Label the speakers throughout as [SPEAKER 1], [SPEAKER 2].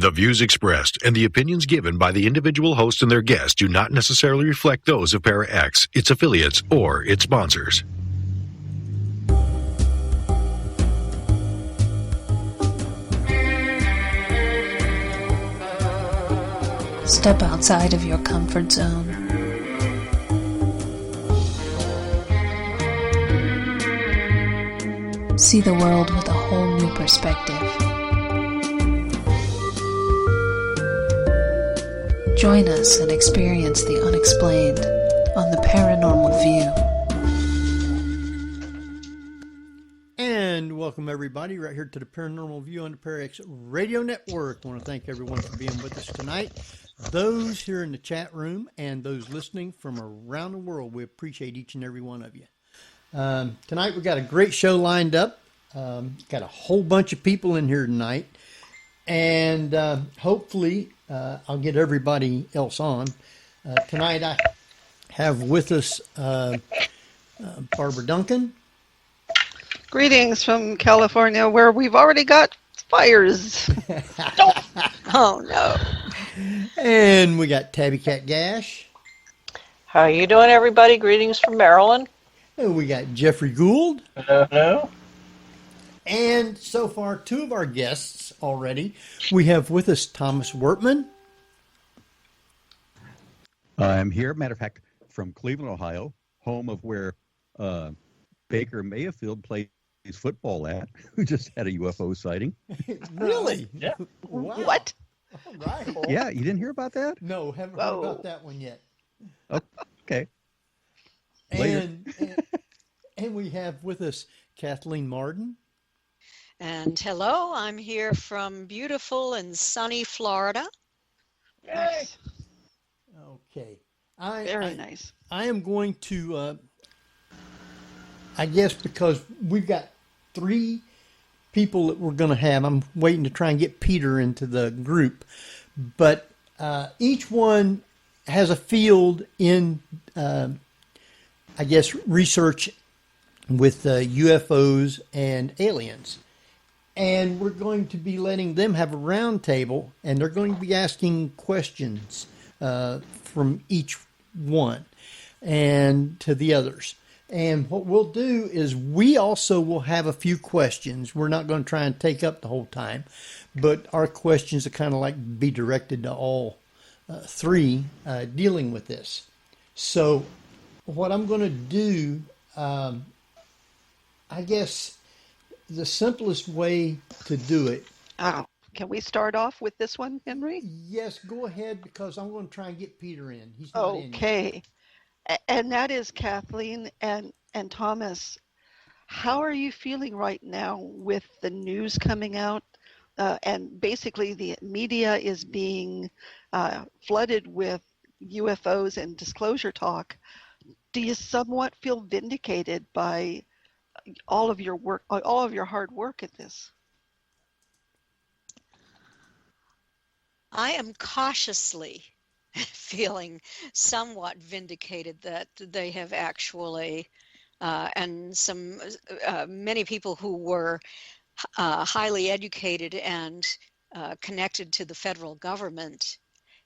[SPEAKER 1] The views expressed and the opinions given by the individual host and their guests do not necessarily reflect those of Para-X, its affiliates, or its sponsors.
[SPEAKER 2] Step outside of your comfort zone. See the world with a whole new perspective. Join us and experience the unexplained on the Paranormal View.
[SPEAKER 3] And welcome everybody right here to the Paranormal View on the Parax Radio Network. I want to thank everyone for being with us tonight. Those here in the chat room and those listening from around the world, we appreciate each and every one of you. Tonight we got a great show lined up. Got a whole bunch of people in here tonight. And hopefully I'll get everybody else on. Tonight I have with us Barbara Duncan.
[SPEAKER 4] Greetings from California, where we've already got fires. Oh, no.
[SPEAKER 3] And we got Tabby Cat Gash.
[SPEAKER 5] How you doing, everybody? Greetings from Maryland.
[SPEAKER 3] And we got Jeffrey Gould.
[SPEAKER 6] Hello.
[SPEAKER 3] And so far, two of our guests already. We have with us Thomas Wertman.
[SPEAKER 7] I'm here, matter of fact, from Cleveland, Ohio, home of where Baker Mayfield plays football at, who just had a UFO sighting.
[SPEAKER 3] Really?
[SPEAKER 6] Yeah.
[SPEAKER 3] Wow.
[SPEAKER 4] What?
[SPEAKER 3] All right.
[SPEAKER 7] Yeah, you didn't hear about that?
[SPEAKER 3] No, haven't heard about that one yet.
[SPEAKER 7] Okay. Later.
[SPEAKER 3] And we have with us Kathleen Marden.
[SPEAKER 8] And hello, I'm here from beautiful and sunny Florida.
[SPEAKER 4] Nice.
[SPEAKER 3] Okay.
[SPEAKER 4] Very nice.
[SPEAKER 3] I am going to, I guess because we've got three people that we're going to have, I'm waiting to try and get Peter into the group, but each one has a field in, I guess, research with UFOs and aliens. And we're going to be letting them have a round table, and they're going to be asking questions from each one and to the others. And what we'll do is we also will have a few questions. We're not going to try and take up the whole time, but our questions are kind of like be directed to all three dealing with this. So what I'm going to do, I guess the simplest way to do it.
[SPEAKER 4] Oh, can we start off with this one, Henry?
[SPEAKER 3] Yes, go ahead, because I'm going to try and get Peter in. He's not in yet.
[SPEAKER 4] Okay. And that is Kathleen and Thomas. How are you feeling right now with the news coming out? And basically the media is being flooded with UFOs and disclosure talk. Do you somewhat feel vindicated by all of your work, all of your hard work at this?
[SPEAKER 8] I am cautiously feeling somewhat vindicated that they have actually, and some many people who were highly educated and connected to the federal government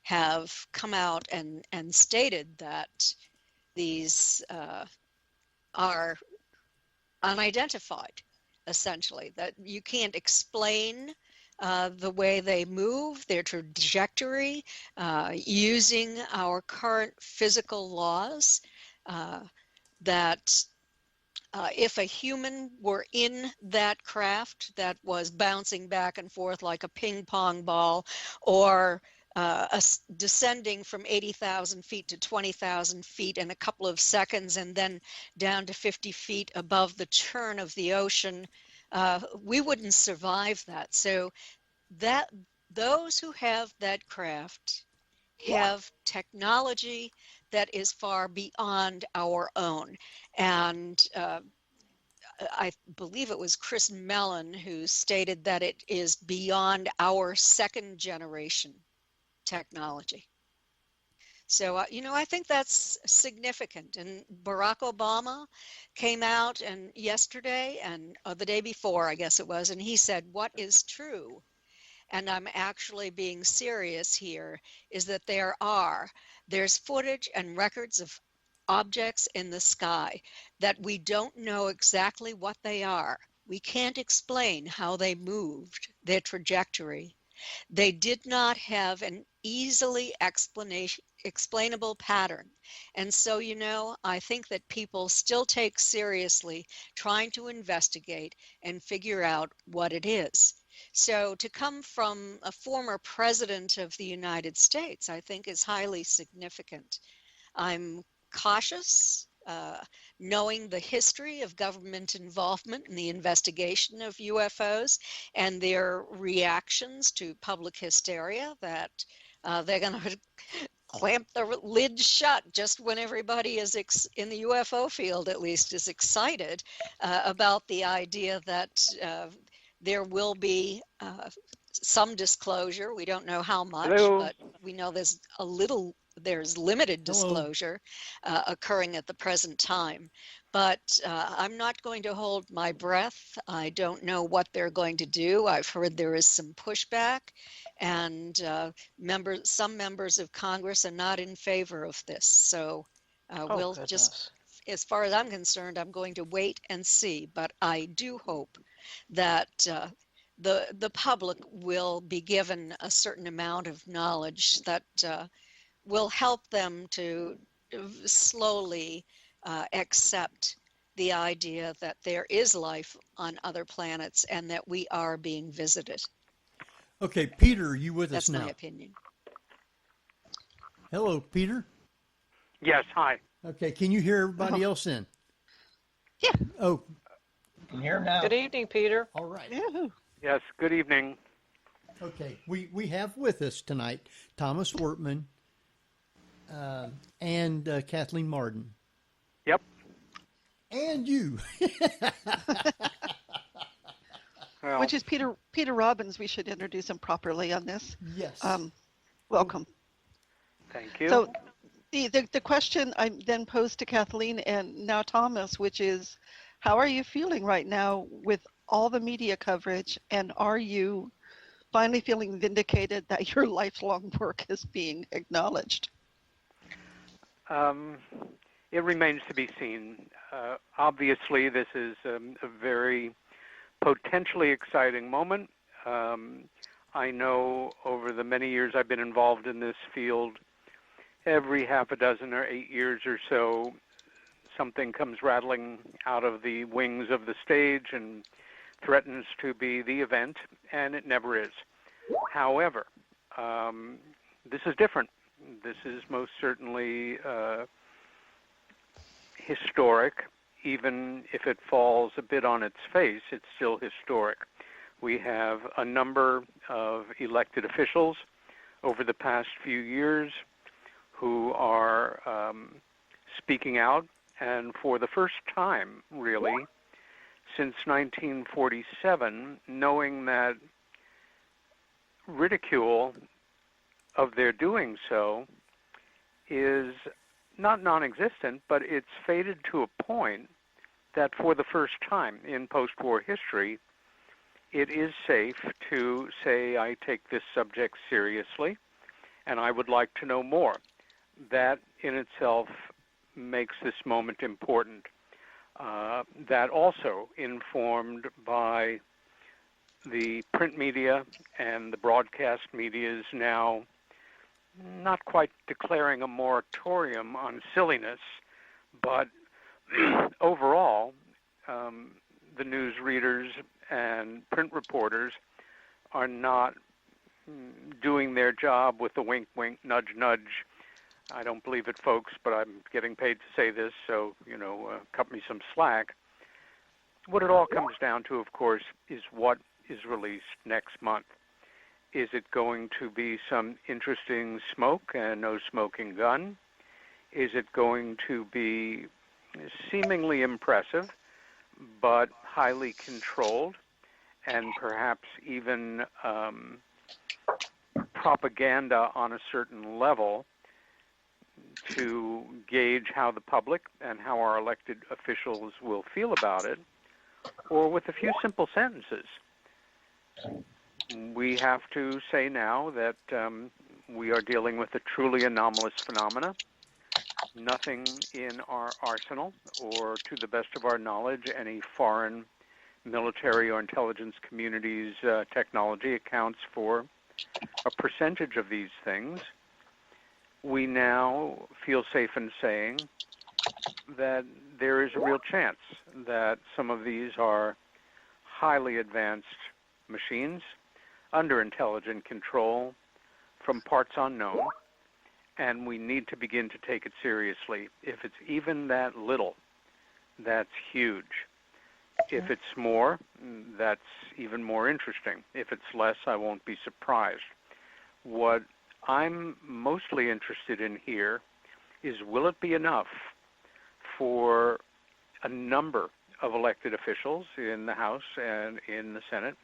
[SPEAKER 8] have come out and stated that these are unidentified, essentially, that you can't explain the way they move, their trajectory, using our current physical laws, that if a human were in that craft that was bouncing back and forth like a ping pong ball, or descending from 80,000 feet to 20,000 feet in a couple of seconds and then down to 50 feet above the churn of the ocean, we wouldn't survive that. So that those who have that craft have technology that is far beyond our own. And I believe it was Chris Mellon who stated that it is beyond our second generation technology. So, I think that's significant. And Barack Obama came out yesterday and the day before, I guess it was, and he said, what is true? and I'm actually being serious here, is that there's footage and records of objects in the sky that we don't know exactly what they are. We can't explain how they moved, their trajectory. They did not have an easily explainable pattern. And so, I think that people still take seriously trying to investigate and figure out what it is. So to come from a former president of the United States, I think is highly significant. I'm cautious, knowing the history of government involvement in the investigation of UFOs and their reactions to public hysteria, that they're going to clamp the lid shut just when everybody is in the UFO field, at least, is excited about the idea that there will be some disclosure. We don't know how much, but we know there's limited disclosure occurring at the present time. But I'm not going to hold my breath. I don't know what they're going to do. I've heard there is some pushback, and some members of Congress are not in favor of this. So we'll just, as far as I'm concerned, I'm going to wait and see. But I do hope that the public will be given a certain amount of knowledge that will help them to slowly accept the idea that there is life on other planets and that we are being visited.
[SPEAKER 3] Okay, Peter, are you with us now?
[SPEAKER 8] That's my opinion.
[SPEAKER 3] Hello, Peter.
[SPEAKER 6] Yes, hi.
[SPEAKER 3] Okay, can you hear everybody else in?
[SPEAKER 4] Yeah.
[SPEAKER 3] Oh,
[SPEAKER 9] Can you hear him now?
[SPEAKER 5] Good evening, Peter.
[SPEAKER 3] all right.
[SPEAKER 4] Yeah.
[SPEAKER 6] Yes, good evening.
[SPEAKER 3] Okay, we have with us tonight Thomas Wertman and Kathleen Marden.
[SPEAKER 6] Yep.
[SPEAKER 3] And you.
[SPEAKER 6] Well,
[SPEAKER 4] Which is Peter Robbins. We should introduce him properly on this.
[SPEAKER 3] Yes.
[SPEAKER 4] Welcome.
[SPEAKER 6] thank you.
[SPEAKER 4] So the question I then posed to Kathleen and now Thomas, which is, how are you feeling right now with all the media coverage, and are you finally feeling vindicated that your lifelong work is being acknowledged?
[SPEAKER 6] It remains to be seen. Obviously, this is a very potentially exciting moment. I know over the many years I've been involved in this field, every half a dozen or 8 years or so, something comes rattling out of the wings of the stage and threatens to be the event, and it never is. However, this is different. This is most certainly historic. Even if it falls a bit on its face, it's still historic. We have a number of elected officials over the past few years who are speaking out, and for the first time, really, since 1947, knowing that ridicule of their doing so is not non-existent, but it's faded to a point that for the first time in post-war history, it is safe to say, I take this subject seriously, and I would like to know more. That in itself makes this moment important. That also informed by the print media and the broadcast media is now not quite declaring a moratorium on silliness, but overall, the news readers and print reporters are not doing their job with the wink, wink, nudge, nudge. I don't believe it, folks, but I'm getting paid to say this, so, cut me some slack. What it all comes down to, of course, is what is released next month. Is it going to be some interesting smoke and no smoking gun? Is it going to be seemingly impressive, but highly controlled, and perhaps even propaganda on a certain level to gauge how the public and how our elected officials will feel about it, or with a few simple sentences? we have to say now that we are dealing with a truly anomalous phenomena. Nothing in our arsenal, or to the best of our knowledge, any foreign military or intelligence community's technology accounts for a percentage of these things. We now feel safe in saying that there is a real chance that some of these are highly advanced machines under intelligent control from parts unknown, and we need to begin to take it seriously. If it's even that little, that's huge. If it's more, that's even more interesting. If it's less, I won't be surprised. What I'm mostly interested in here is, will it be enough for a number of elected officials in the House and in the Senate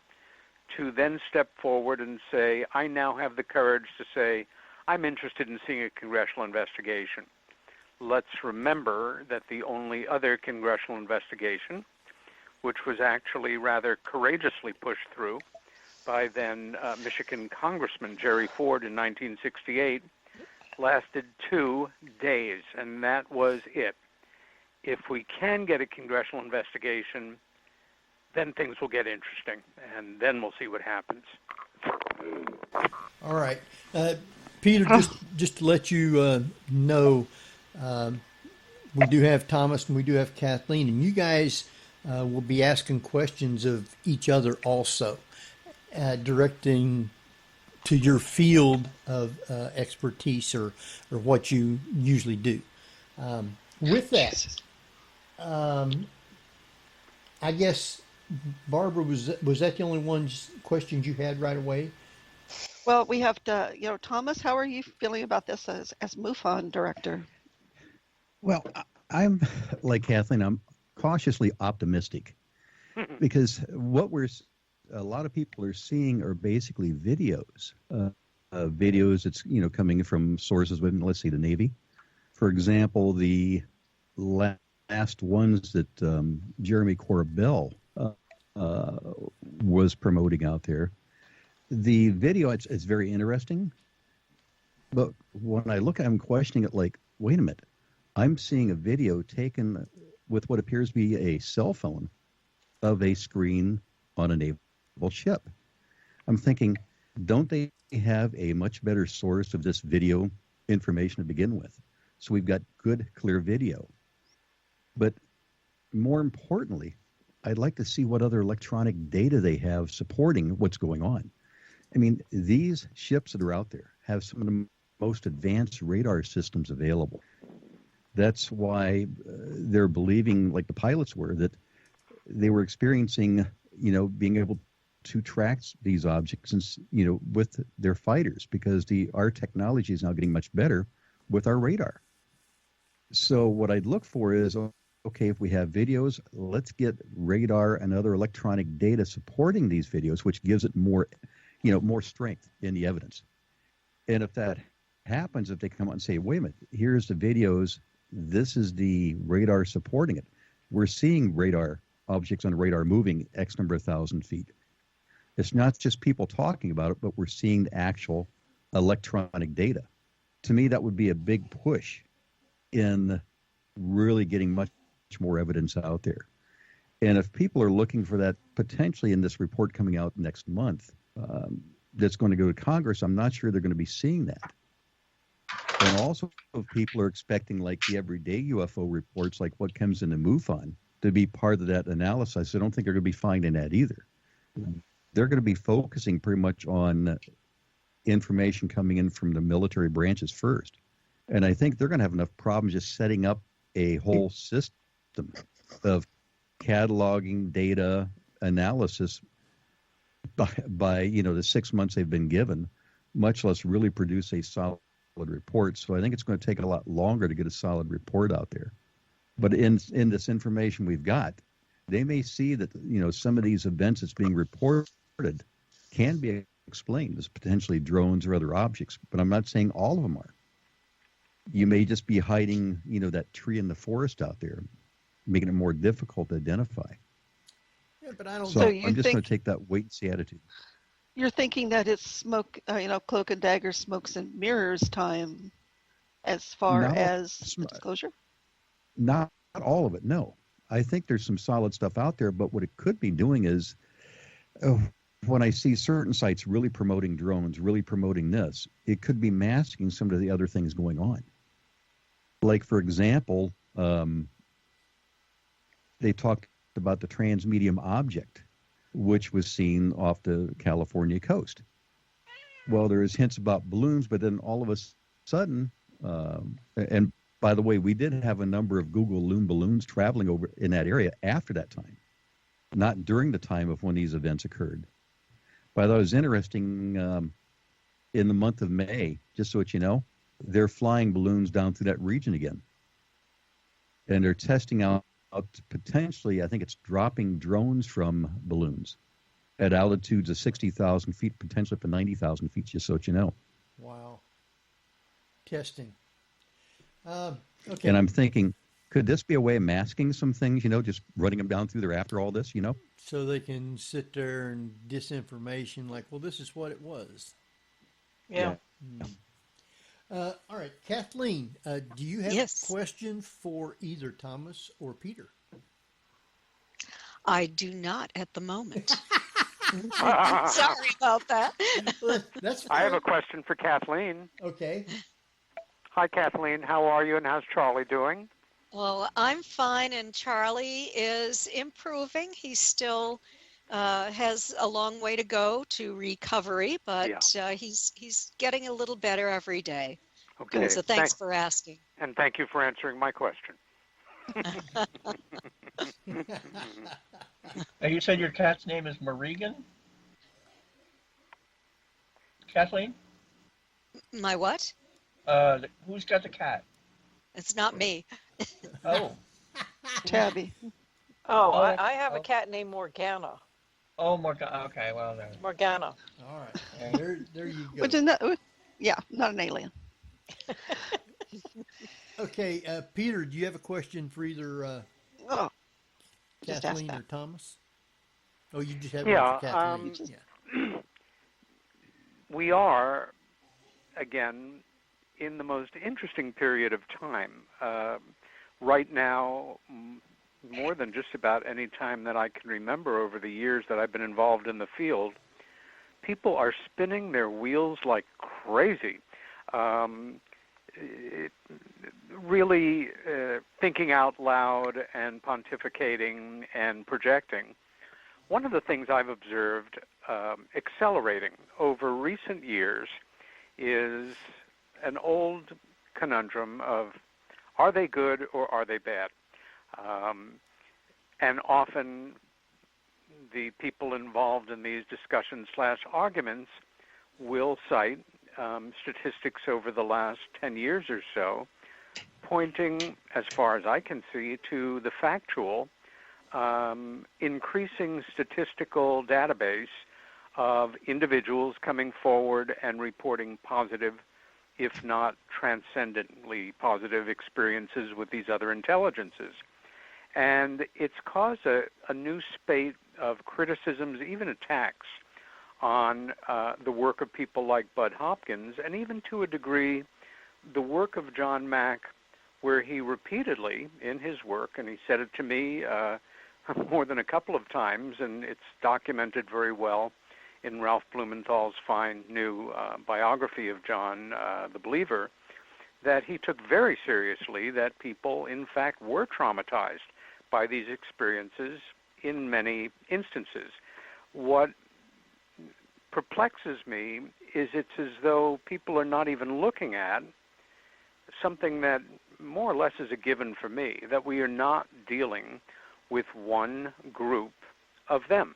[SPEAKER 6] to then step forward and say, I now have the courage to say, I'm interested in seeing a congressional investigation. Let's remember that the only other congressional investigation, which was actually rather courageously pushed through by then Michigan Congressman Jerry Ford in 1968, lasted 2 days, and that was it. If we can get a congressional investigation, then things will get interesting, and then we'll see what happens.
[SPEAKER 3] All right. Peter, just to let you know, we do have Thomas and we do have Kathleen, and you guys will be asking questions of each other also, directing to your field of expertise or what you usually do. With that, I guess, Barbara, was that the only questions you had right away?
[SPEAKER 4] Well, we have to, Thomas, how are you feeling about this as MUFON director?
[SPEAKER 7] Well, I'm like Kathleen. I'm cautiously optimistic because a lot of people are seeing are basically videos. Videos that's coming from sources within, let's say, the Navy. For example, the last ones that Jeremy Corbell was promoting out there. The video, it's very interesting, but when I look at it, I'm questioning it like, wait a minute, I'm seeing a video taken with what appears to be a cell phone of a screen on a naval ship. I'm thinking, don't they have a much better source of this video information to begin with? So we've got good, clear video. But more importantly, I'd like to see what other electronic data they have supporting what's going on. I mean, these ships that are out there have some of the most advanced radar systems available. That's why they're believing, like the pilots were, that they were experiencing, being able to track these objects, with their fighters, because our technology is now getting much better with our radar. So what I'd look for is, okay, if we have videos, let's get radar and other electronic data supporting these videos, which gives it more, more strength in the evidence. And if that happens, if they come out and say, wait a minute, here's the videos, this is the radar supporting it. We're seeing radar objects on radar moving X number of 1,000 feet. It's not just people talking about it, but we're seeing the actual electronic data. To me, that would be a big push in really getting much more evidence out there. And if people are looking for that potentially in this report coming out next month, that's going to go to Congress, I'm not sure they're going to be seeing that. And also, if people are expecting like the everyday UFO reports, like what comes in the MUFON, to be part of that analysis, I don't think they're going to be finding that either. They're going to be focusing pretty much on information coming in from the military branches first. And I think they're going to have enough problems just setting up a whole system of cataloging data analysis by the 6 months they've been given, much less really produce a solid report. So I think it's going to take a lot longer to get a solid report out there. But in this information we've got, they may see that some of these events that's being reported can be explained as potentially drones or other objects, but I'm not saying all of them are. You may just be hiding, that tree in the forest out there, making it more difficult to identify.
[SPEAKER 3] Yeah, but I don't.
[SPEAKER 7] So I'm just going to take that wait and see attitude.
[SPEAKER 4] You're thinking that it's smoke, cloak and dagger, smokes and mirrors time as far
[SPEAKER 7] Not all,
[SPEAKER 4] as the disclosure?
[SPEAKER 7] not all of it, no. I think there's some solid stuff out there, but what it could be doing is when I see certain sites really promoting drones, really promoting this, it could be masking some of the other things going on. Like, for example, they talked about the transmedium object, which was seen off the California coast. Well, there is hints about balloons, but then all of a sudden, and by the way, we did have a number of Google Loon balloons traveling over in that area after that time, not during the time of when these events occurred. But I thought it was interesting, in the month of May, just so that you know, they're flying balloons down through that region again. And they're testing out potentially, I think it's dropping drones from balloons at altitudes of 60,000 feet, potentially up to 90,000 feet, just so that you know.
[SPEAKER 3] Wow. Testing. Okay.
[SPEAKER 7] And I'm thinking, could this be a way of masking some things, just running them down through there after all this,
[SPEAKER 3] So they can sit there and disinformation like, well, this is what it was.
[SPEAKER 5] Yeah.
[SPEAKER 3] All right, Kathleen, do you have
[SPEAKER 8] Yes.
[SPEAKER 3] a question for either Thomas or Peter?
[SPEAKER 8] I do not at the moment. Sorry about that.
[SPEAKER 3] Well, that's
[SPEAKER 6] I have
[SPEAKER 3] fine.
[SPEAKER 6] a question for Kathleen.
[SPEAKER 3] Okay.
[SPEAKER 6] Hi, Kathleen. How are you, and how's Charlie doing?
[SPEAKER 8] Well, I'm fine, and Charlie is improving. He still has a long way to go to recovery, but he's getting a little better every day.
[SPEAKER 6] Okay.
[SPEAKER 8] So thanks for asking.
[SPEAKER 6] And thank you for answering my question.
[SPEAKER 9] You said your cat's name is Marigan? Kathleen?
[SPEAKER 8] My what?
[SPEAKER 9] Who's got the cat?
[SPEAKER 8] It's not me.
[SPEAKER 9] Oh.
[SPEAKER 4] Tabby.
[SPEAKER 5] Oh, I have a cat named Morgana.
[SPEAKER 9] Oh, Morgana. Okay, well, there.
[SPEAKER 5] Morgana.
[SPEAKER 3] All right. There you go.
[SPEAKER 4] Which is not, not an alien.
[SPEAKER 3] Okay, Peter, do you have a question for either
[SPEAKER 4] just
[SPEAKER 3] Kathleen
[SPEAKER 4] ask
[SPEAKER 3] or Thomas? Oh, you just have
[SPEAKER 6] Yeah,
[SPEAKER 3] one for Kathleen.
[SPEAKER 6] We are, again, in the most interesting period of time. Right now, more than just about any time that I can remember over the years that I've been involved in the field, people are spinning their wheels like crazy. Really thinking out loud and pontificating and projecting. One of the things I've observed accelerating over recent years is an old conundrum of, are they good or are they bad? And often the people involved in these discussions/arguments will cite statistics over the last 10 years or so, pointing, as far as I can see, to the factual increasing statistical database of individuals coming forward and reporting positive, if not transcendently positive, experiences with these other intelligences. And it's caused a new spate of criticisms, even attacks, on the work of people like Bud Hopkins, and even to a degree the work of John Mack, where he repeatedly in his work, and he said it to me more than a couple of times, and it's documented very well in Ralph Blumenthal's fine new biography of John the Believer, that he took very seriously that people, in fact, were traumatized by these experiences in many instances. What perplexes me is it's as though people are not even looking at something that more or less is a given for me, that we are not dealing with one group of them,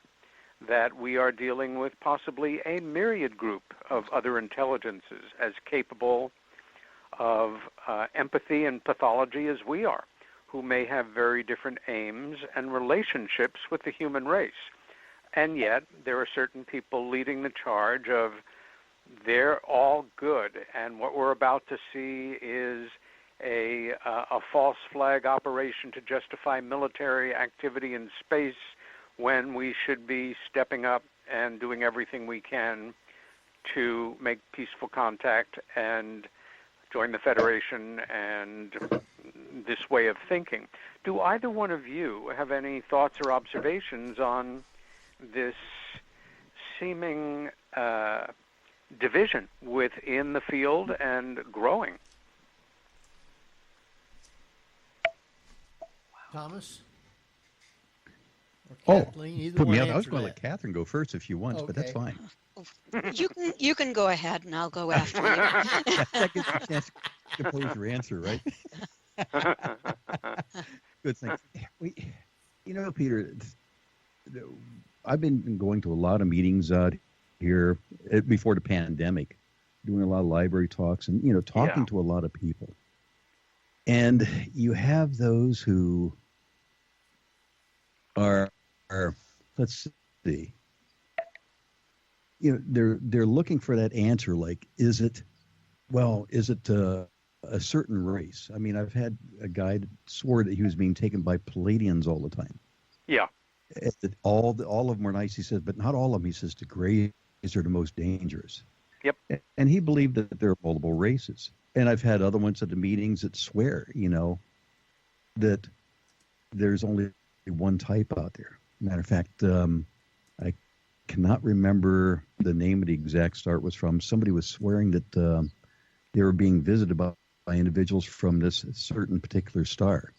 [SPEAKER 6] that we are dealing with possibly a myriad group of other intelligences as capable of empathy and pathology as we are, who may have very different aims and relationships with the human race. And yet there are certain people leading the charge of they're all good, and what we're about to see is a false flag operation to justify military activity in space when we should be stepping up and doing everything we can to make peaceful contact and join the Federation and this way of thinking. Do either one of you have any thoughts or observations on this seeming division within the field and growing?
[SPEAKER 3] Thomas? Or Kathleen, either
[SPEAKER 7] put
[SPEAKER 3] one
[SPEAKER 7] me out. I was
[SPEAKER 3] answer
[SPEAKER 7] going to
[SPEAKER 3] that.
[SPEAKER 7] let Catherine go first if she wants, but that's
[SPEAKER 3] Okay.
[SPEAKER 7] fine.
[SPEAKER 8] You can go ahead, and I'll go after you.
[SPEAKER 7] That gives you a chance to compose your answer, right? Good thing. Peter, I've been going to a lot of meetings out here before the pandemic, doing a lot of library talks and, talking to a lot of people. And you have those who are let's see, they're looking for that answer. Like, is it a certain race? I mean, I've had a guy that swore that he was being taken by Palladians all the time.
[SPEAKER 6] Yeah.
[SPEAKER 7] That all of them were nice, he says, but not all of them. He says the Greys are the most dangerous.
[SPEAKER 6] Yep.
[SPEAKER 7] And he believed that there are multiple races. And I've had other ones at the meetings that swear, that there's only one type out there. Matter of fact, I cannot remember the name of the exact star it was from. Somebody was swearing that they were being visited by individuals from this certain particular star.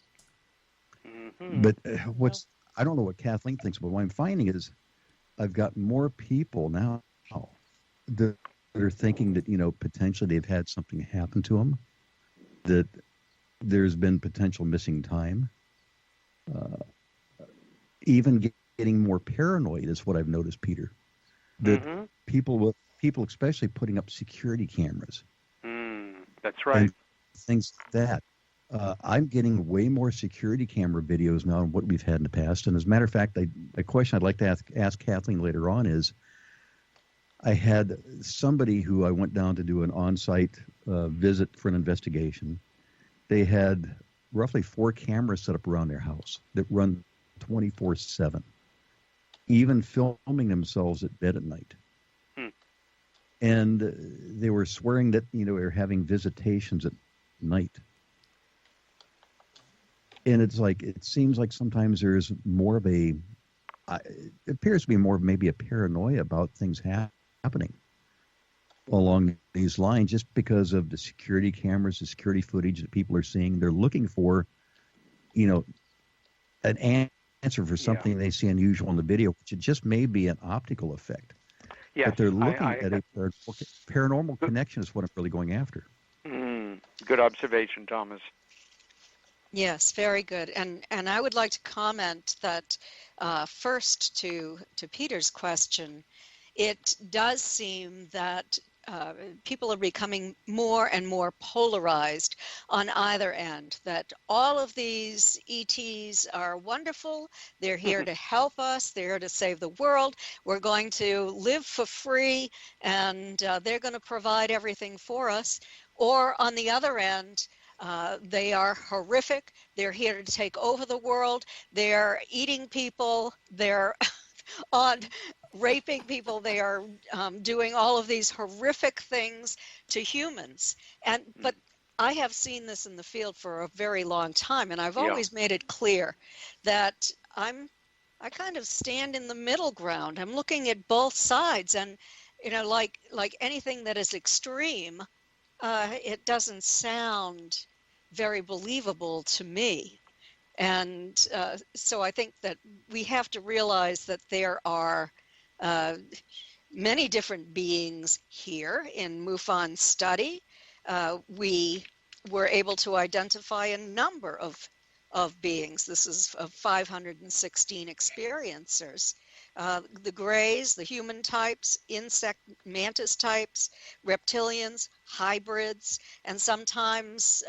[SPEAKER 6] Mm-hmm.
[SPEAKER 7] But I don't know what Kathleen thinks, but what I'm finding is I've got more people now that are thinking that, potentially they've had something happen to them, that there's been potential missing time. Even getting more paranoid is what I've noticed, Peter. That people especially putting up security cameras.
[SPEAKER 6] That's right.
[SPEAKER 7] And things like that. I'm getting way more security camera videos now than what we've had in the past. And as a matter of fact, a question I'd like to ask Kathleen later on is, I had somebody who I went down to do an on-site visit for an investigation. They had roughly 4 cameras set up around their house that run 24/7, even filming themselves at bed at night. And they were swearing that, they're having visitations at night. And it's like, it seems like sometimes there's more of it appears to be more of maybe a paranoia about things happening along these lines, just because of the security cameras, the security footage that people are seeing. They're looking for, an answer for something they see unusual in the video, which it just may be an optical effect.
[SPEAKER 6] Yes,
[SPEAKER 7] but they're looking at a paranormal connection is what I'm really going after.
[SPEAKER 6] Good observation, Thomas.
[SPEAKER 8] Yes, very good. And I would like to comment that first to Peter's question, it does seem that people are becoming more and more polarized on either end, that all of these ETs are wonderful, they're here to help us, they're here to save the world, we're going to live for free, and they're going to provide everything for us. Or on the other end, they are horrific, they're here to take over the world, they're eating people, they're on raping people, they are doing all of these horrific things to humans. But I have seen this in the field for a very long time, and I've always made it clear that I kind of stand in the middle ground. I'm looking at both sides, and like anything that is extreme, it doesn't sound very believable to me. And so I think that we have to realize that there are many different beings here in MUFON's study. We were able to identify a number of beings. This is of 516 experiencers. The Greys, the human types, insect mantis types, reptilians, hybrids, and sometimes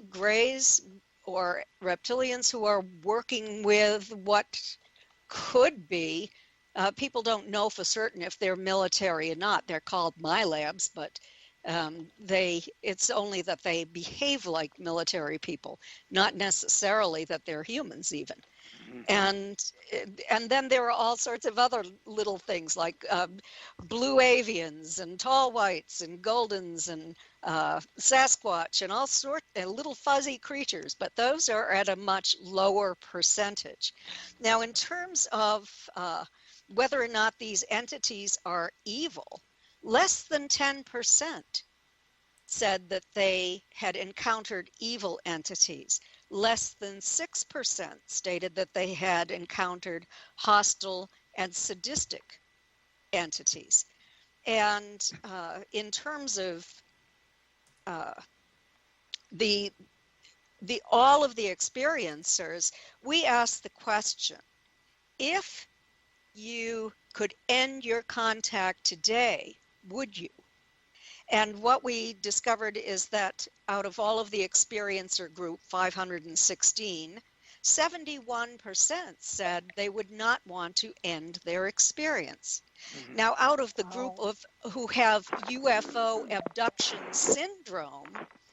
[SPEAKER 8] Greys or reptilians who are working with what could be, people don't know for certain if they're military or not. They're called MILABs, but it's only that they behave like military people, not necessarily that they're humans even. And then there are all sorts of other little things like blue avians and tall whites and goldens and Sasquatch and all sorts of little fuzzy creatures, but those are at a much lower percentage. Now, in terms of whether or not these entities are evil, less than 10% said that they had encountered evil entities. Less than 6% stated that they had encountered hostile and sadistic entities. And in terms of the all of the experiencers, we asked the question, if you could end your contact today, would you? And what we discovered is that out of all of the experiencer group, 516, 71% said they would not want to end their experience. Now, out of the group of who have UFO abduction syndrome,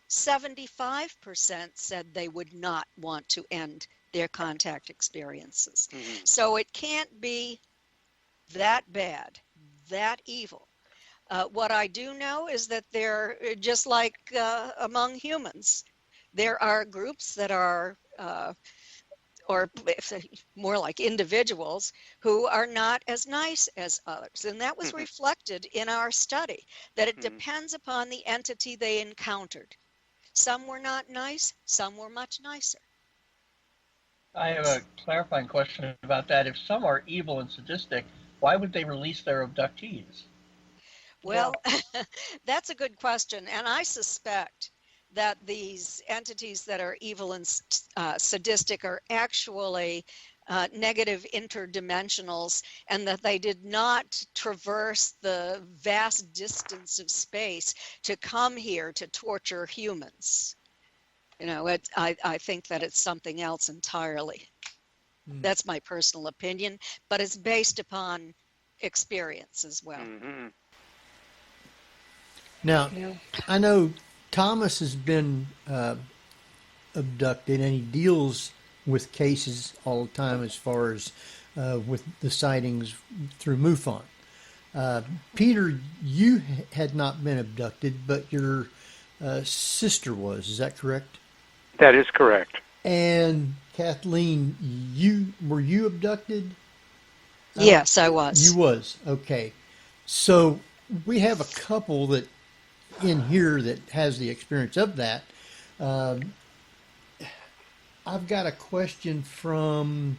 [SPEAKER 8] 75% said they would not want to end their contact experiences. So it can't be that bad, that evil. What I do know is that they're just like among humans. There are groups that are, or more like individuals, who are not as nice as others. And that was reflected in our study, that it depends upon the entity they encountered. Some were not nice, some were much nicer.
[SPEAKER 9] I have a clarifying question about that. If some are evil and sadistic, why would they release their abductees?
[SPEAKER 8] Well, that's a good question. And I suspect that these entities that are evil and sadistic are actually negative interdimensionals, and that they did not traverse the vast distance of space to come here to torture humans. You know, I think that it's something else entirely. That's my personal opinion, but it's based upon experience as well.
[SPEAKER 3] Now, I know Thomas has been abducted, and he deals with cases all the time as far as with the sightings through MUFON. Peter, you had not been abducted, but your sister was. Is that correct?
[SPEAKER 6] That is correct.
[SPEAKER 3] And Kathleen, were you abducted?
[SPEAKER 8] Yes, I was.
[SPEAKER 3] You was. Okay. So we have a couple that in here that has the experience of that. I've got a question from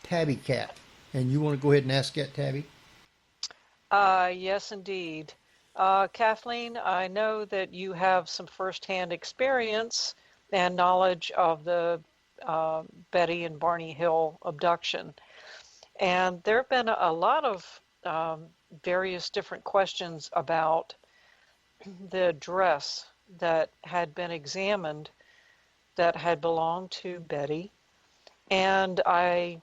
[SPEAKER 3] Tabby Cat, and you want to go ahead and ask that, Tabby?
[SPEAKER 5] Yes, indeed. Kathleen, I know that you have some firsthand experience and knowledge of the Betty and Barney Hill abduction. And there have been a lot of various different questions about the dress that had been examined that had belonged to Betty. And I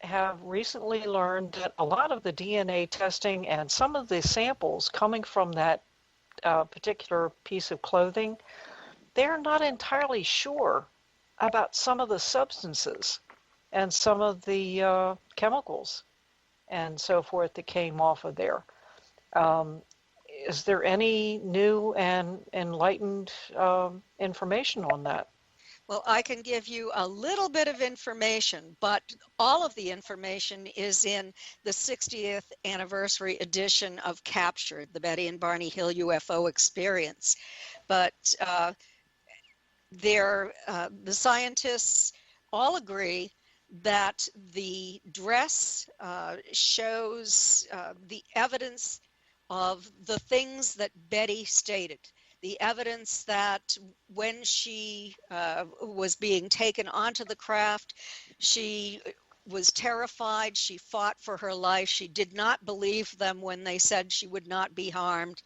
[SPEAKER 5] have recently learned that a lot of the DNA testing and some of the samples coming from that particular piece of clothing, they're not entirely sure about some of the substances and some of the chemicals and so forth that came off of there. Is there any new and enlightened information on that?
[SPEAKER 8] Well, I can give you a little bit of information, but all of the information is in the 60th anniversary edition of Captured, the Betty and Barney Hill UFO Experience. But the scientists all agree that the dress shows the evidence of the things that Betty stated. The evidence that when she was being taken onto the craft, she was terrified, she fought for her life, she did not believe them when they said she would not be harmed,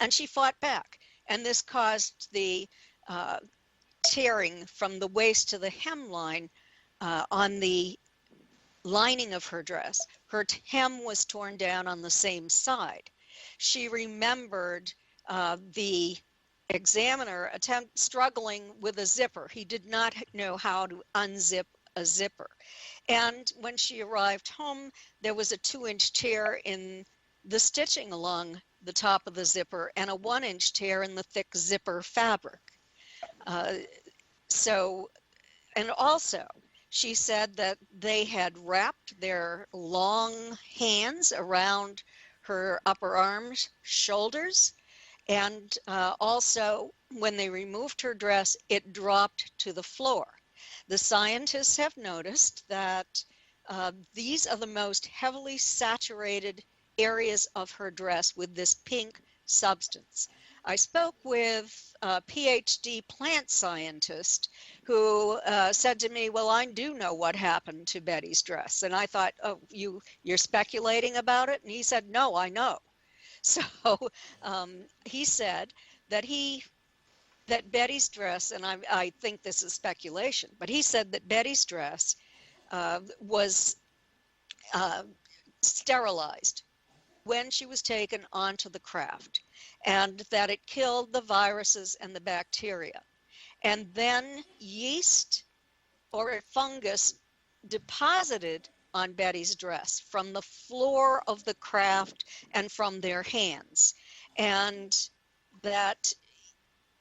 [SPEAKER 8] and she fought back. And this caused the tearing from the waist to the hemline on the lining of her dress. Her hem was torn down on the same side. She remembered the examiner struggling with a zipper. He did not know how to unzip a zipper. And when she arrived home, there was a 2-inch tear in the stitching along the top of the zipper and a 1-inch tear in the thick zipper fabric. And also, she said that they had wrapped their long hands around her upper arms, shoulders, and also when they removed her dress, it dropped to the floor. The scientists have noticed that these are the most heavily saturated areas of her dress with this pink substance. I spoke with a PhD plant scientist who said to me, well, I do know what happened to Betty's dress. And I thought, oh, you're speculating about it? And he said, no, I know. So he said that that Betty's dress, and I think this is speculation, but he said that Betty's dress was sterilized when she was taken onto the craft, and that it killed the viruses and the bacteria. And then yeast or a fungus deposited on Betty's dress from the floor of the craft and from their hands. And that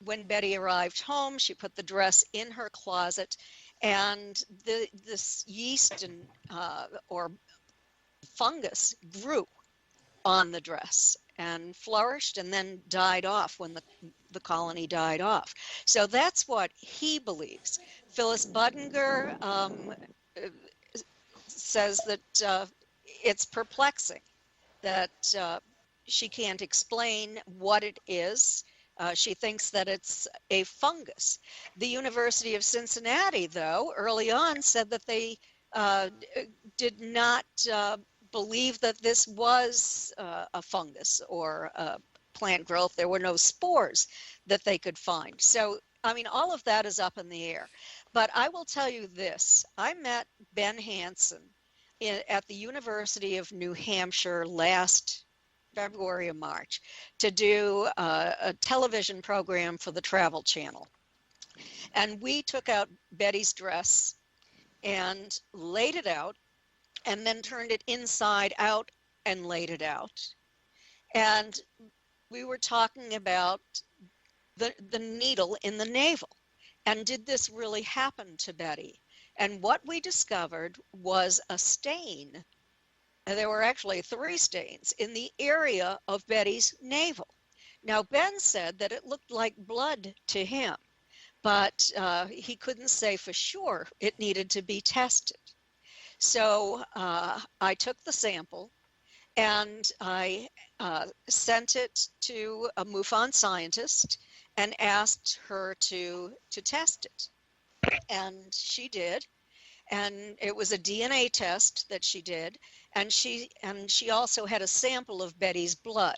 [SPEAKER 8] when Betty arrived home, she put the dress in her closet, and this yeast and or fungus grew on the dress and flourished and then died off when the colony died off. So that's what he believes. Phyllis Budinger says that it's perplexing, that she can't explain what it is. She thinks that it's a fungus. The University of Cincinnati, though, early on said that they did not believe that this was a fungus or a plant growth. There were no spores that they could find. So, I mean, all of that is up in the air. But I will tell you this. I met Ben Hansen at the University of New Hampshire last February or March to do a television program for the Travel Channel. And we took out Betty's dress and laid it out, and then turned it inside out and laid it out. And we were talking about the needle in the navel. And did this really happen to Betty? And what we discovered was a stain. And there were actually 3 stains in the area of Betty's navel. Now, Ben said that it looked like blood to him, but he couldn't say for sure. It needed to be tested. So I took the sample and I sent it to a MUFON scientist and asked her to test it. And she did. And it was a DNA test that she did. And she also had a sample of Betty's blood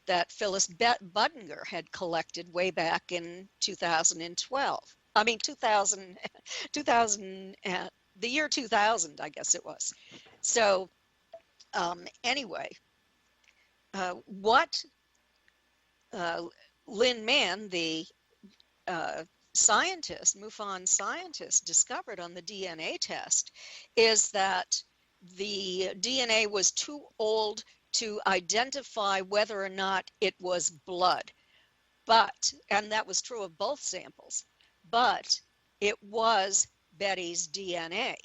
[SPEAKER 8] that Phyllis Budinger had collected way back in 2012. I mean, 2000 the year 2000, I guess it was. So anyway, what Lynn Mann, the scientist, MUFON scientist, discovered on the DNA test is that the DNA was too old to identify whether or not it was blood. But, and that was true of both samples, but it was Betty's DNA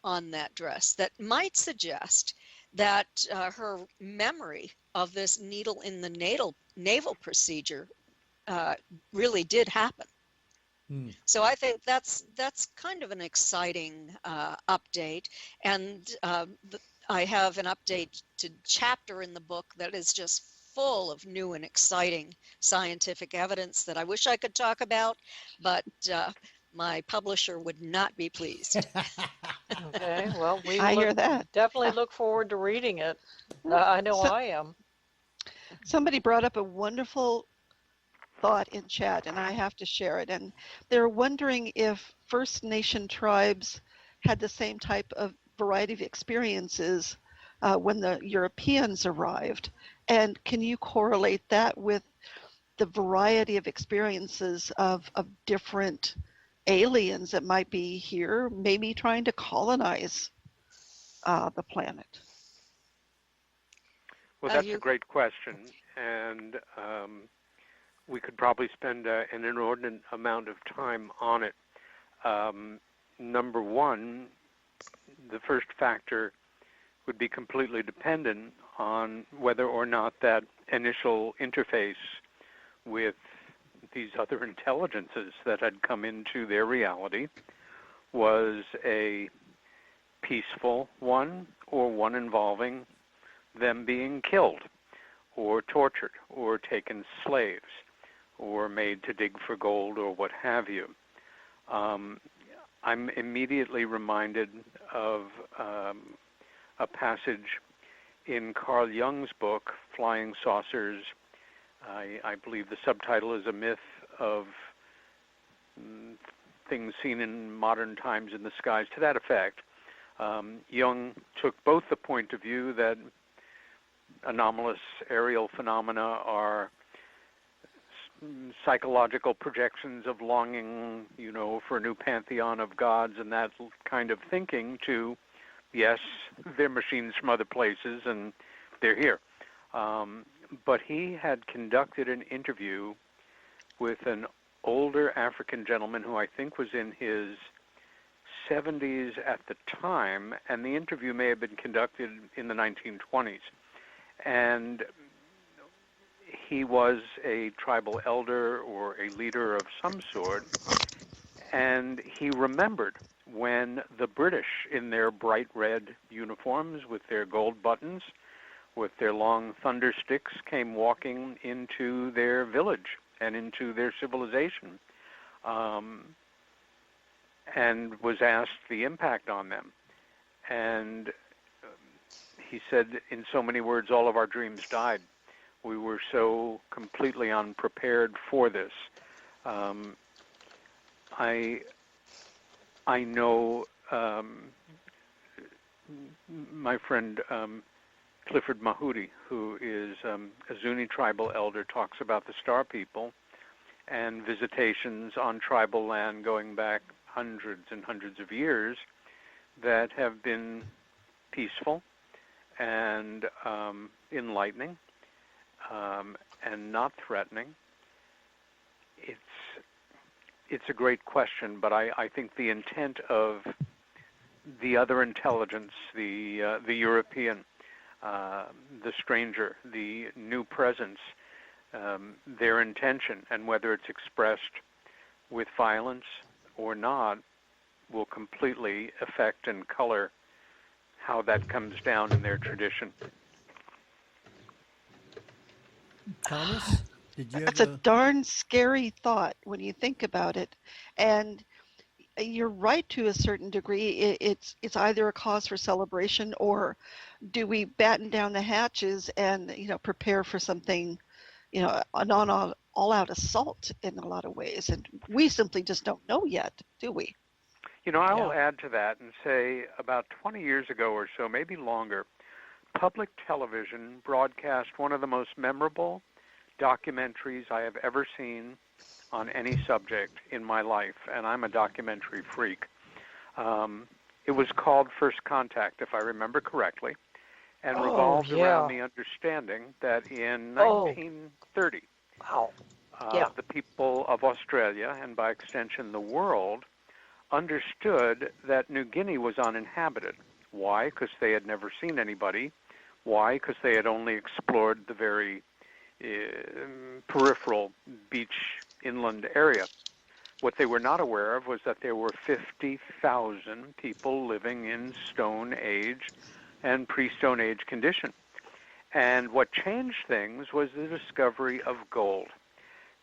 [SPEAKER 8] on that dress that might suggest that her memory of this needle in the navel procedure really did happen. So I think that's kind of an exciting update, and I have an update to chapter in the book that is just full of new and exciting scientific evidence that I wish I could talk about, but my publisher would not be pleased.
[SPEAKER 5] Okay, well,
[SPEAKER 4] I hear that.
[SPEAKER 5] Definitely look forward to reading it. I know I am.
[SPEAKER 4] Somebody brought up a wonderful thought in chat, and I have to share it. And they're wondering if First Nation tribes had the same type of variety of experiences when the Europeans arrived. And can you correlate that with the variety of experiences of different aliens that might be here, maybe trying to colonize the planet?
[SPEAKER 6] Well, that's a great question, and we could probably spend an inordinate amount of time on it. Number one, the first factor would be completely dependent on whether or not that initial interface with these other intelligences that had come into their reality was a peaceful one, or one involving them being killed or tortured or taken slaves or made to dig for gold or what have you. I'm immediately reminded of a passage in Carl Jung's book, Flying Saucers. I believe the subtitle is A Myth of Things Seen in Modern Times in the Skies, to that effect. Jung took both the point of view that anomalous aerial phenomena are psychological projections of longing, for a new pantheon of gods and that kind of thinking, to, yes, they're machines from other places and they're here. But he had conducted an interview with an older African gentleman who I think was in his 70s at the time, and the interview may have been conducted in the 1920s. And he was a tribal elder or a leader of some sort, and he remembered when the British, in their bright red uniforms with their gold buttons, with their long thunder sticks, came walking into their village and into their civilization, and was asked the impact on them. And he said, in so many words, all of our dreams died. We were so completely unprepared for this. I know my friend Clifford Mahudi, who is a Zuni tribal elder, talks about the Star People and visitations on tribal land going back hundreds and hundreds of years that have been peaceful and enlightening and not threatening. It's a great question, but I think the intent of the other intelligence, the European, the stranger, the new presence, their intention, and whether it's expressed with violence or not, will completely affect and color how that comes down in their tradition.
[SPEAKER 3] Thomas, did you
[SPEAKER 4] That's a darn scary thought when you think about it. And you're right to a certain degree. It's either a cause for celebration, or do we batten down the hatches and prepare for something, an all-out assault in a lot of ways? And we simply just don't know yet, do we?
[SPEAKER 6] I will add to that and say about 20 years ago or so, maybe longer, public television broadcast one of the most memorable documentaries I have ever seen on any subject in my life, and I'm a documentary freak. It was called First Contact, if I remember correctly, and revolved around the understanding that in 1930, the people of Australia, and by extension the world, understood that New Guinea was uninhabited. Why? Because they had never seen anybody. Why? Because they had only explored the very peripheral beach inland area. What they were not aware of was that there were 50,000 people living in Stone Age and pre-Stone Age condition. And what changed things was the discovery of gold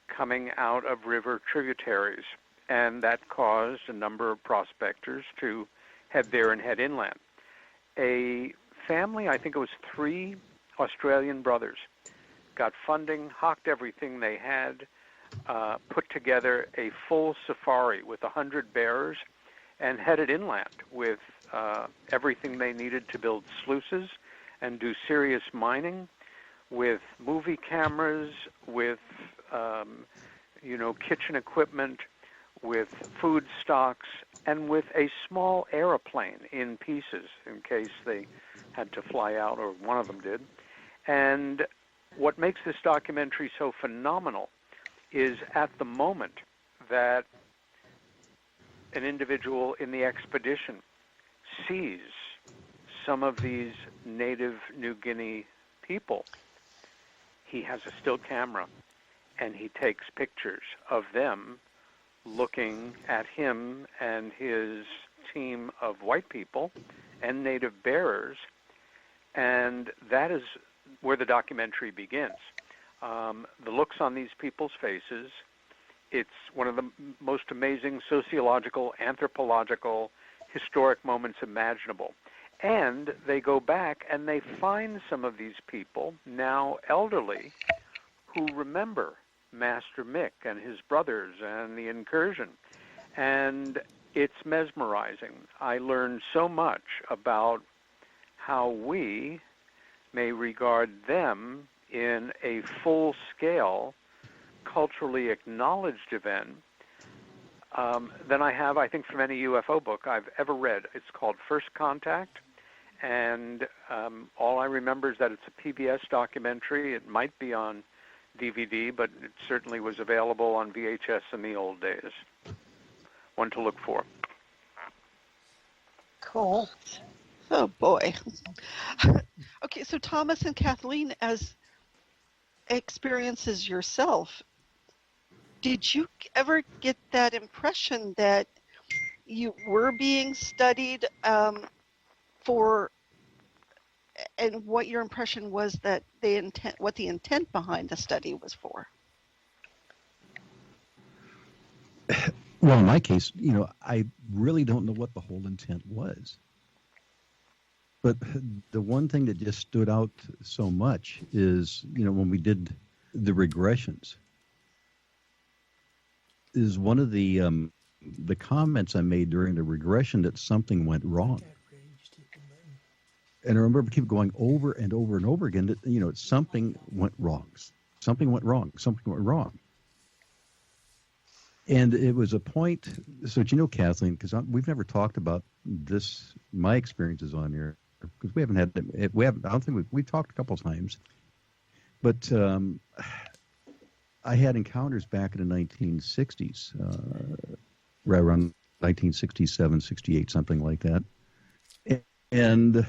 [SPEAKER 6] coming out of river tributaries, and that caused a number of prospectors to head there and head inland. A family, I think it was 3 Australian brothers, got funding, hocked everything they had, put together a full safari with 100 bearers, and headed inland with everything they needed to build sluices and do serious mining, with movie cameras, with kitchen equipment, with food stocks, and with a small airplane in pieces in case they had to fly out, or one of them did. And what makes this documentary so phenomenal is at the moment that an individual in the expedition sees some of these native New Guinea people, he has a still camera and he takes pictures of them looking at him and his team of white people and native bearers, and that is where the documentary begins. The looks on these people's faces, it's one of the most amazing sociological, anthropological, historic moments imaginable. And they go back and they find some of these people, now elderly, who remember Master Mick and his brothers and the incursion. And it's mesmerizing. I learned so much about how we may regard them in a full-scale, culturally acknowledged event than I have, I think, from any UFO book I've ever read. It's called First Contact, and all I remember is that it's a PBS documentary. It might be on DVD, but it certainly was available on VHS in the old days. One to look for.
[SPEAKER 5] Cool.
[SPEAKER 4] Oh, boy. Okay, so Thomas and Kathleen, as experiences yourself, did you ever get that impression that you were being studied for, and what your impression was that what the intent behind the study was for?
[SPEAKER 7] Well, in my case, I really don't know what the whole intent was. But the one thing that just stood out so much is, when we did the regressions, is one of the comments I made during the regression that something went wrong. And I remember keep going over and over and over again that, something went wrong. Something went wrong. Something went wrong. And it was a point, so Kathleen, because we've never talked about this, my experiences on here, because I don't think we've talked a couple of times, but I had encounters back in the 1960s, right around 1967, 68, something like that. And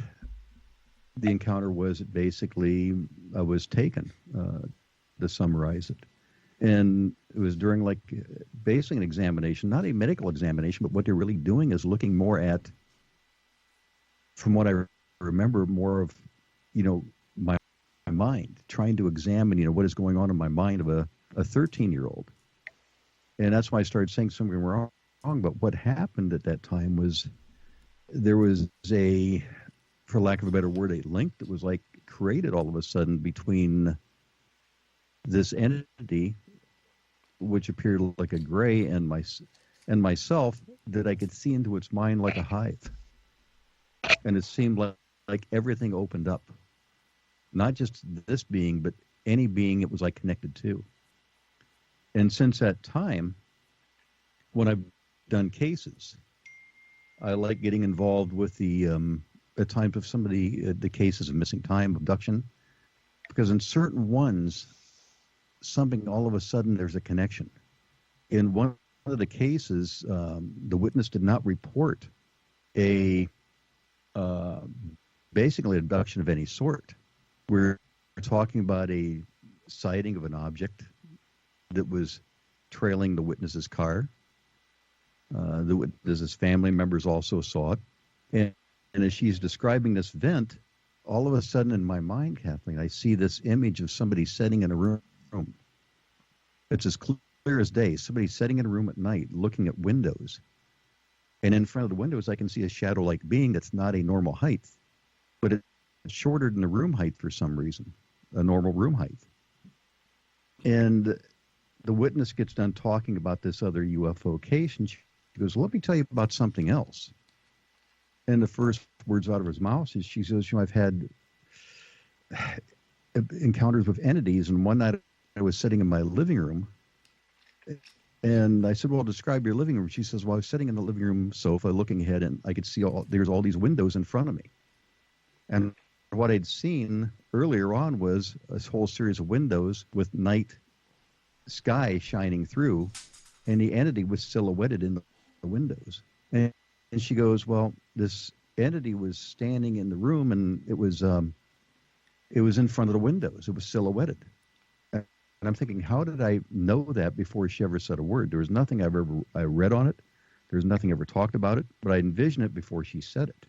[SPEAKER 7] the encounter was basically I was taken, to summarize it. And it was during basically an examination, not a medical examination, but what they're really doing is looking more at, from what I remember, more of, my mind, trying to examine, what is going on in my mind of a 13-year-old. And that's why I started saying something wrong. But what happened at that time was there was for lack of a better word, a link that was created all of a sudden between this entity, which appeared like a gray, and myself, that I could see into its mind like a hive. And it seemed like everything opened up. Not just this being, but any being it was connected to. And since that time, when I've done cases, I like getting involved with at times of some of the cases of missing time, abduction, because in certain ones, something all of a sudden there's a connection. In one of the cases, the witness did not report basically abduction of any sort. We're talking about a sighting of an object that was trailing the witness's car. The witness's family members also saw it. And as she's describing this vent, all of a sudden in my mind, Kathleen, I see this image of somebody sitting in a room. It's as clear as day. Somebody sitting in a room at night looking at windows. And in front of the windows, I can see a shadow-like being that's not a normal height, but it's shorter than the room height for some reason, a normal room height. And the witness gets done talking about this other UFO case, and she goes, let me tell you about something else. And the first words out of his mouth is, she says, I've had encounters with entities, and one night I was sitting in my living room, And I said, well, describe your living room. She says, well, I was sitting in the living room sofa looking ahead, and I could see there's all these windows in front of me. And what I'd seen earlier on was a whole series of windows with night sky shining through, and the entity was silhouetted in the windows. And she goes, well, this entity was standing in the room, and it was in front of the windows. It was silhouetted. And I'm thinking, how did I know that before she ever said a word? There was nothing I read on it. There was nothing ever talked about it, but I envisioned it before she said it.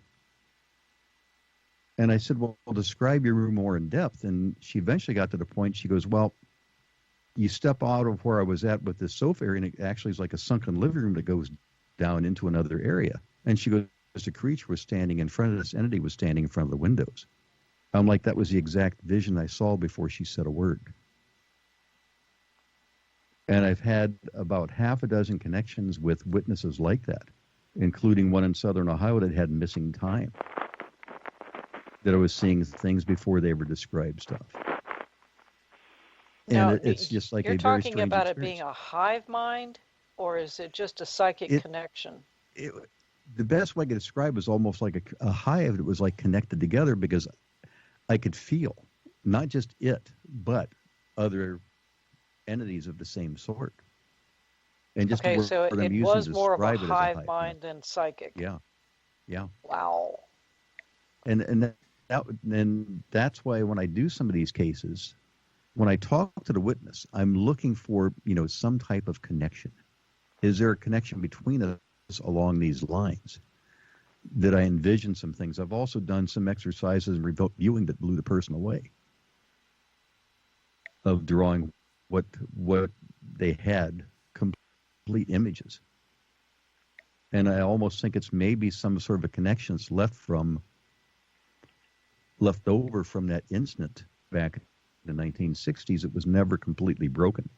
[SPEAKER 7] And I said, well, describe your room more in depth. And she eventually got to the point, she goes, well, you step out of where I was at with this sofa area, and it actually is like a sunken living room that goes down into another area. And she goes, the creature was standing in front of this entity, was standing in front of the windows. I'm like, that was the exact vision I saw before she said a word. And I've had about half a dozen connections with witnesses like that, including one in Southern Ohio that had missing time, that I was seeing things before they ever described stuff.
[SPEAKER 5] Now,
[SPEAKER 7] And it's just like
[SPEAKER 5] you're
[SPEAKER 7] a very
[SPEAKER 5] talking
[SPEAKER 7] strange
[SPEAKER 5] about
[SPEAKER 7] experience.
[SPEAKER 5] it being a hive mind, or is it just a psychic connection?
[SPEAKER 7] The best way I could describe it is almost like a hive that was like connected together, because I could feel not just it, but other entities of the same sort. And just
[SPEAKER 5] Okay,
[SPEAKER 7] the
[SPEAKER 5] so
[SPEAKER 7] word I'm
[SPEAKER 5] it
[SPEAKER 7] using
[SPEAKER 5] was
[SPEAKER 7] to
[SPEAKER 5] more of a
[SPEAKER 7] describe it as a
[SPEAKER 5] hive
[SPEAKER 7] hive
[SPEAKER 5] mind than psychic.
[SPEAKER 7] Yeah.
[SPEAKER 5] Wow.
[SPEAKER 7] And that's why when I do some of these cases, when I talk to the witness, I'm looking for, some type of connection. Is there a connection between us along these lines? That I envision some things. I've also done some exercises and remote viewing that blew the person away, of drawing what they had, complete images. And I almost think it's maybe some sort of a connection that's left over from that incident back in the 1960s. It was never completely broken,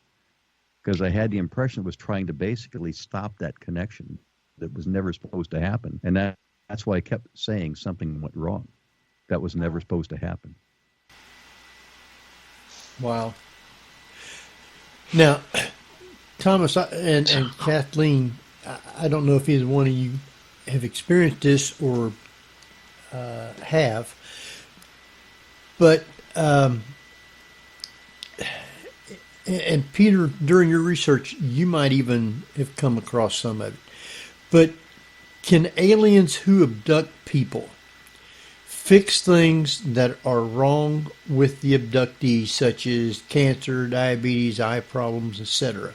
[SPEAKER 7] because I had the impression it was trying to basically stop that connection that was never supposed to happen. And that's why I kept saying something went wrong. That was never supposed to happen.
[SPEAKER 3] Wow. Now, Thomas and Kathleen, I don't know if either one of you have experienced this or have, but and Peter, during your research, you might even have come across some of it. But can aliens who abduct people fix things that are wrong with the abductees, such as cancer, diabetes, eye problems, etc.?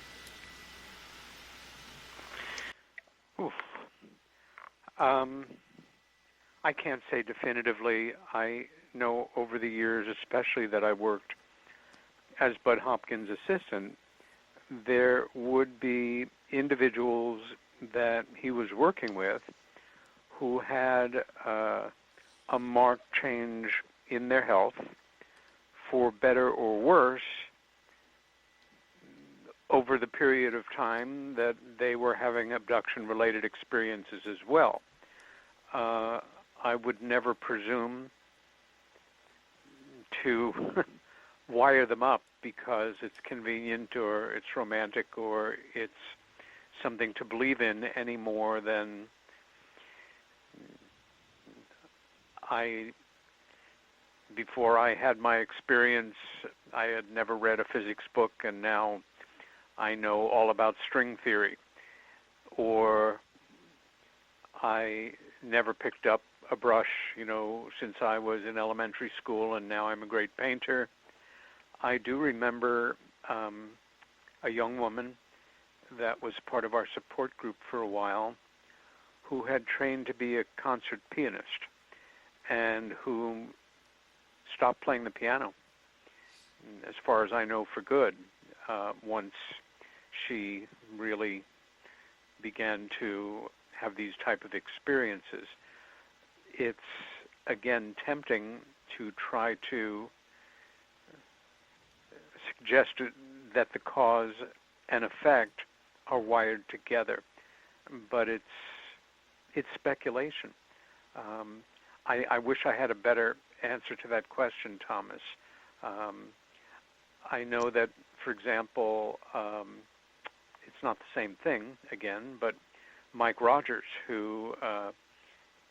[SPEAKER 6] I can't say definitively. I know over the years, especially that I worked as Bud Hopkins' assistant, there would be individuals that he was working with who had a marked change in their health, for better or worse, over the period of time that they were having abduction-related experiences as well. I would never presume to wire them up because it's convenient or it's romantic or it's something to believe in any more than before I had my experience, I had never read a physics book, and now I know all about string theory. Or I never picked up a brush, since I was in elementary school, and now I'm a great painter. I do remember a young woman that was part of our support group for a while who had trained to be a concert pianist and who stopped playing the piano, as far as I know, for good, once she really began to have these type of experiences. It's, again, tempting to try to suggest that the cause and effect are wired together, but it's speculation. I wish I had a better answer to that question, Thomas. I know that, for example, it's not the same thing again, but Mike Rogers, who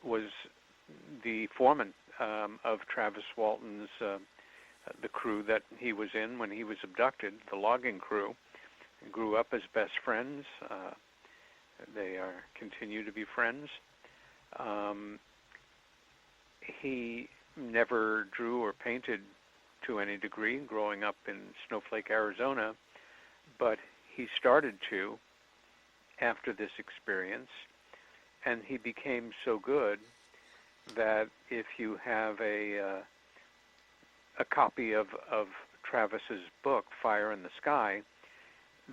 [SPEAKER 6] was the foreman of Travis Walton's, the crew that he was in when he was abducted, the logging crew, grew up as best friends. They continue to be friends. He never drew or painted to any degree growing up in Snowflake, Arizona, but he started to after this experience, and he became so good that if you have a copy of Travis's book, Fire in the Sky,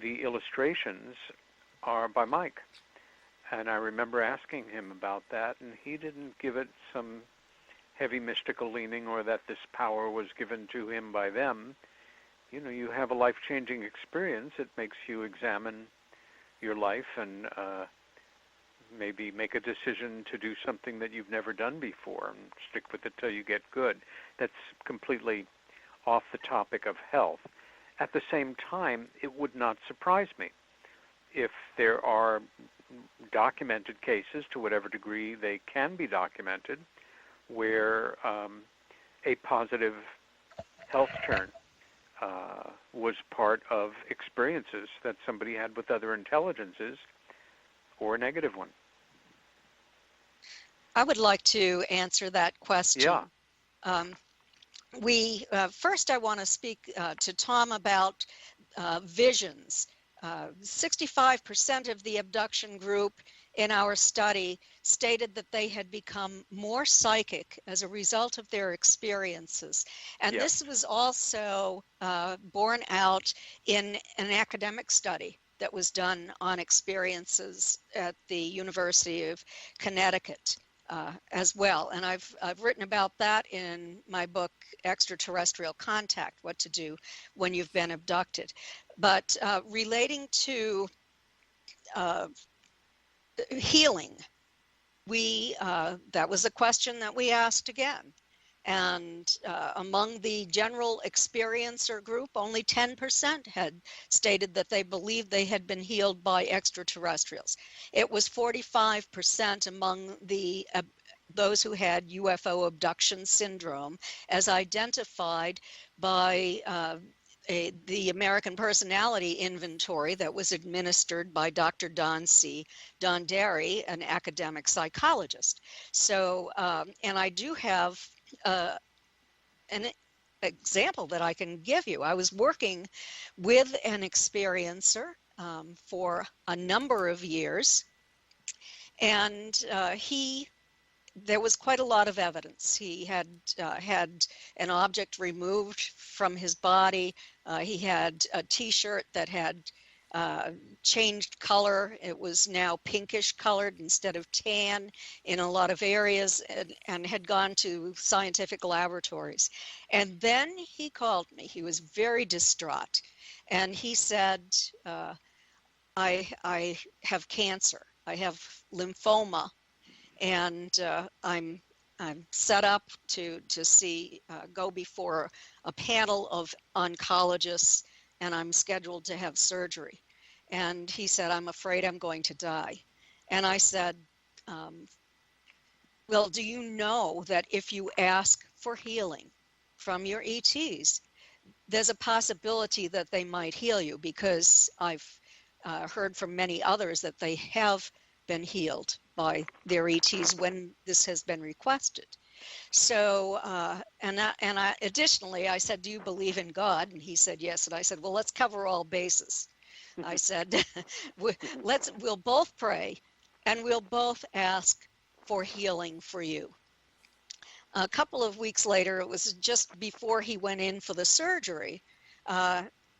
[SPEAKER 6] the illustrations are by Mike. And I remember asking him about that, and he didn't give it some heavy mystical leaning or that this power was given to him by them. You know, you have a life-changing experience. It makes you examine your life and maybe make a decision to do something that you've never done before and stick with it till you get good. That's completely off the topic of health. At the same time, it would not surprise me if there are documented cases, to whatever degree they can be documented, where a positive health turn was part of experiences that somebody had with other intelligences, or a negative one.
[SPEAKER 8] I would like to answer that question.
[SPEAKER 6] Yeah.
[SPEAKER 8] First I want to speak to Tom about visions. 65% of the abduction group in our study stated that they had become more psychic as a result of their experiences. And this was also borne out in an academic study that was done on experiences at the University of Connecticut as well. And I've written about that in my book, Extraterrestrial Contact, What to Do When You've Been Abducted. But relating to healing, that was a question that we asked again. And among the general experiencer group, only 10% had stated that they believed they had been healed by extraterrestrials. It was 45% among those who had UFO abduction syndrome, as identified by the American Personality Inventory that was administered by Dr. Don Derry, an academic psychologist. So, and I do have an example that I can give you. I was working with an experiencer for a number of years, and there was quite a lot of evidence. He had had an object removed from his body. He had a T-shirt that had changed color. It was now pinkish colored instead of tan in a lot of areas, and had gone to scientific laboratories. And then he called me. He was very distraught. And he said, I have cancer. I have lymphoma. And I'm set up to go before a panel of oncologists, and I'm scheduled to have surgery. And he said, I'm afraid I'm going to die. And I said, well, do you know that if you ask for healing from your ETs, there's a possibility that they might heal you? Because I've heard from many others that they have been healed by their ETs when this has been requested. So, additionally, I said, do you believe in God? And he said, yes. And I said, well, let's cover all bases. I said, we'll both pray and we'll both ask for healing for you. A couple of weeks later, it was just before he went in for the surgery,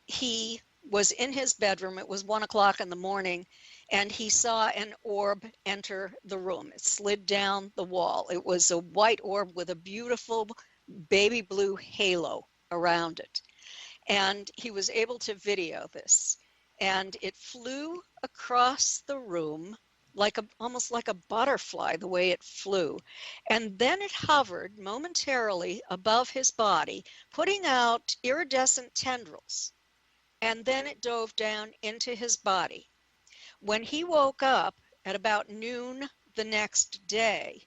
[SPEAKER 8] he was in his bedroom. It was 1 o'clock in the morning, and he saw an orb enter the room. It slid down the wall. It was a white orb with a beautiful baby blue halo around it. And he was able to video this. And it flew across the room almost like a butterfly, the way it flew. And then it hovered momentarily above his body, putting out iridescent tendrils. And then it dove down into his body. When he woke up at about noon the next day,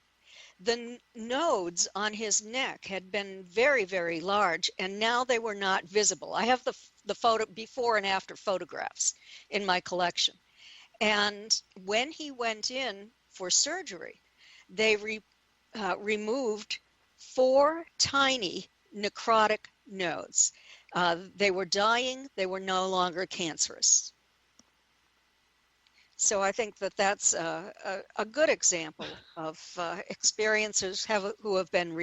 [SPEAKER 8] the nodes on his neck had been very, very large, and now they were not visible. I have the photo before and after photographs in my collection. And when he went in for surgery, they removed 4 tiny necrotic nodes. They were dying. They were no longer cancerous. So I think that that's a good example of experiencers who have been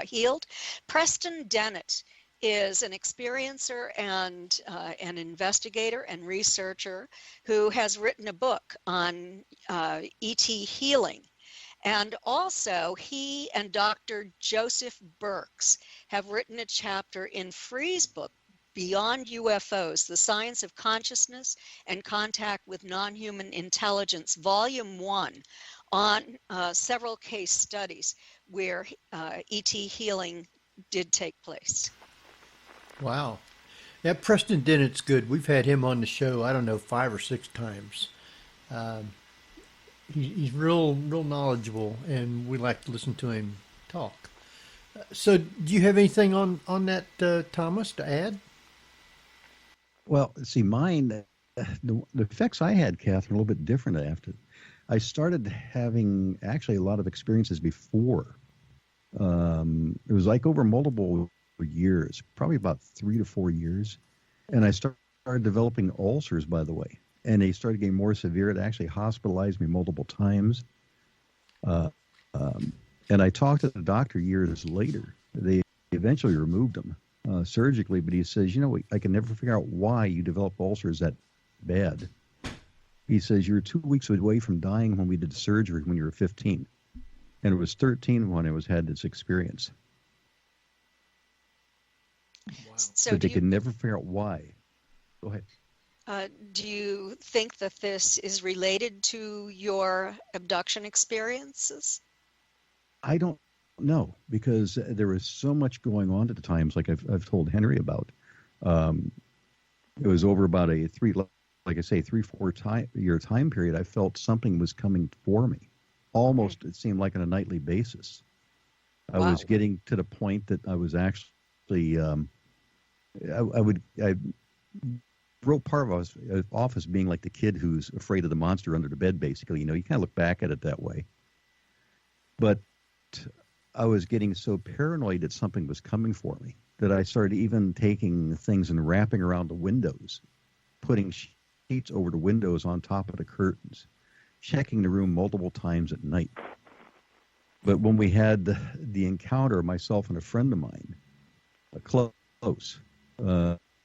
[SPEAKER 8] healed. Preston Dennett is an experiencer and an investigator and researcher who has written a book on ET healing. And also, he and Dr. Joseph Birks have written a chapter in Free's book, Beyond UFOs, The Science of Consciousness and Contact with Non-Human Intelligence, Volume 1, on several case studies where ET healing did take place.
[SPEAKER 3] Wow. Yeah, Preston Dennett's good. We've had him on the show, I don't know, 5 or 6 times. He's real knowledgeable, and we like to listen to him talk. So do you have anything on that, Thomas, to add?
[SPEAKER 7] Well, see, mine, the effects I had, Catherine, a little bit different after. I started having actually a lot of experiences before. It was like over multiple years, probably about 3 to 4 years. And I started developing ulcers, by the way. And they started getting more severe. It actually hospitalized me multiple times. And I talked to the doctor years later. They eventually removed them surgically, but he says, you know, I can never figure out why you develop ulcers that bad. He says, you were 2 weeks away from dying when we did surgery when you were 15. And it was 13 when I had this experience.
[SPEAKER 3] Wow.
[SPEAKER 8] So
[SPEAKER 7] but they could never figure out why. Go ahead.
[SPEAKER 8] Do you think that this is related to your abduction experiences?
[SPEAKER 7] I don't know, because there was so much going on at the times, like I've told Henry about. It was over about a 3-4 year time period. I felt something was coming for me. Almost, it seemed like on a nightly basis. I was getting to the point that I was actually, I wrote part of off as being like the kid who's afraid of the monster under the bed, basically. You know, you kind of look back at it that way. But I was getting so paranoid that something was coming for me that I started even taking things and wrapping around the windows, putting sheets over the windows on top of the curtains, checking the room multiple times at night. But when we had the encounter, myself and a friend of mine, close,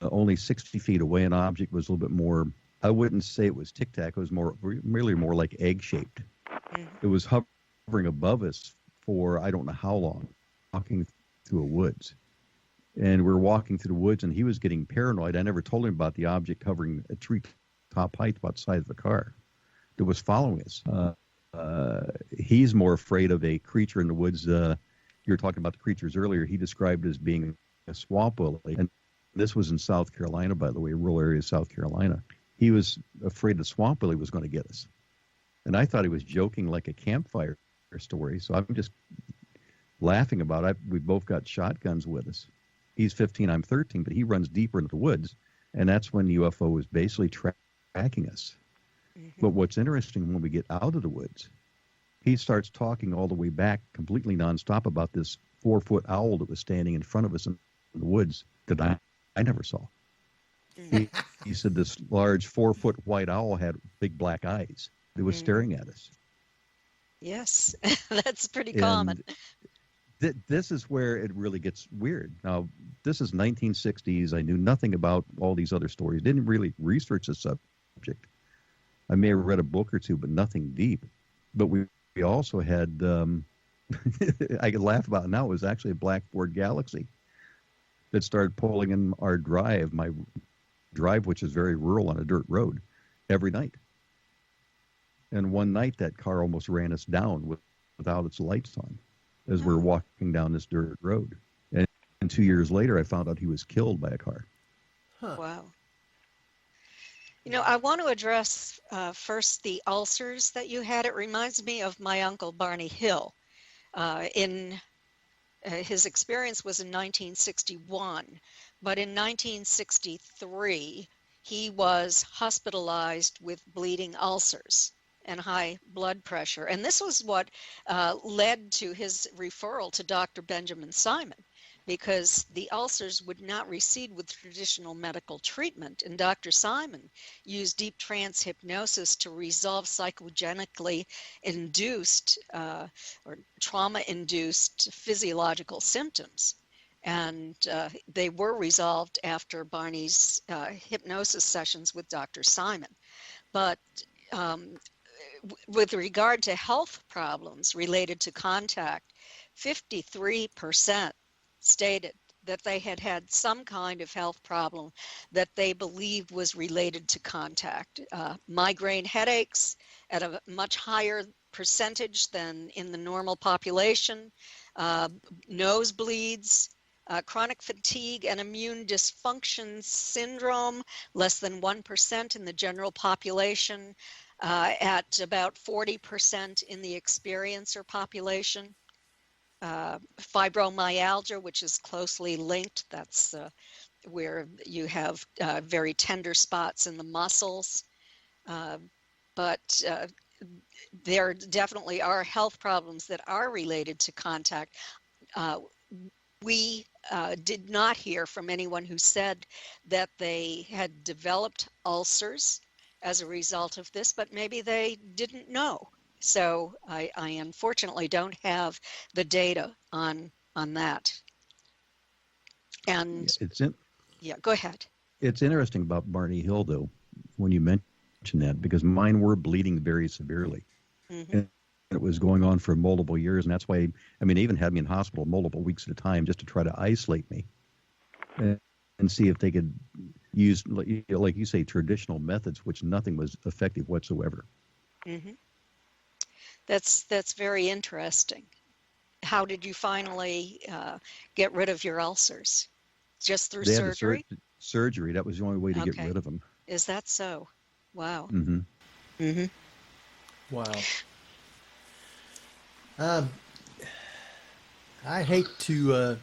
[SPEAKER 7] only 60 feet away, an object was a little bit more, I wouldn't say it was tic-tac, it was really more like egg-shaped. It was hovering above us for I don't know how long, walking through a woods. And we were walking through the woods, and he was getting paranoid. I never told him about the object hovering at tree top height about the size of a car that was following us. He's more afraid of a creature in the woods. You were talking about the creatures earlier. He described it as being a swamp willie. And this was in South Carolina, by the way, rural area of South Carolina. He was afraid the swamp willie was going to get us. And I thought he was joking like a campfire story. So I'm just laughing about it. We both got shotguns with us. He's 15, I'm 13, but he runs deeper into the woods. And that's when the UFO was basically tracking us. But what's interesting, when we get out of the woods, he starts talking all the way back completely nonstop about this 4-foot owl that was standing in front of us in the woods that I never saw. He said this large 4-foot white owl had big black eyes. It was staring at us.
[SPEAKER 8] Yes, that's pretty common.
[SPEAKER 7] This is where it really gets weird. Now, this is 1960s. I knew nothing about all these other stories. Didn't really research the subject. I may have read a book or two, but nothing deep. But we also had, I could laugh about it now, it was actually a Blackboard Galaxy that started pulling in our drive, my drive, which is very rural on a dirt road, every night. And one night that car almost ran us down without its lights on as we were walking down this dirt road. And 2 years later, I found out he was killed by a car.
[SPEAKER 8] Wow. I want to address first the ulcers that you had. It reminds me of my uncle Barney Hill. His experience was in 1961, but in 1963 he was hospitalized with bleeding ulcers and high blood pressure. And this was what led to his referral to Dr. Benjamin Simon, because the ulcers would not recede with traditional medical treatment. And Dr. Simon used deep trance hypnosis to resolve psychogenically induced or trauma-induced physiological symptoms. And they were resolved after Barney's hypnosis sessions with Dr. Simon. But with regard to health problems related to contact, 53% stated that they had had some kind of health problem that they believed was related to contact. Migraine headaches at a much higher percentage than in the normal population, nosebleeds, chronic fatigue and immune dysfunction syndrome, less than 1% in the general population, at about 40% in the experiencer population. Fibromyalgia, which is closely linked, that's where you have very tender spots in the muscles. But there definitely are health problems that are related to contact. We did not hear from anyone who said that they had developed ulcers as a result of this, but maybe they didn't know. So I unfortunately don't have the data on that. And yeah, go ahead.
[SPEAKER 7] It's interesting about Barney Hill, though, when you mention that, because mine were bleeding very severely. Mm-hmm. And it was going on for multiple years, and that's why, they even had me in hospital multiple weeks at a time just to try to isolate me and see if they could use, like you say, traditional methods, which nothing was effective whatsoever.
[SPEAKER 8] Mm-hmm. That's very interesting. How did you finally get rid of your ulcers? Just through surgery?
[SPEAKER 7] Surgery. That was the only way to get rid of them.
[SPEAKER 8] Is that so? Wow.
[SPEAKER 7] Mm-hmm.
[SPEAKER 8] Mm-hmm.
[SPEAKER 3] Wow. I hate to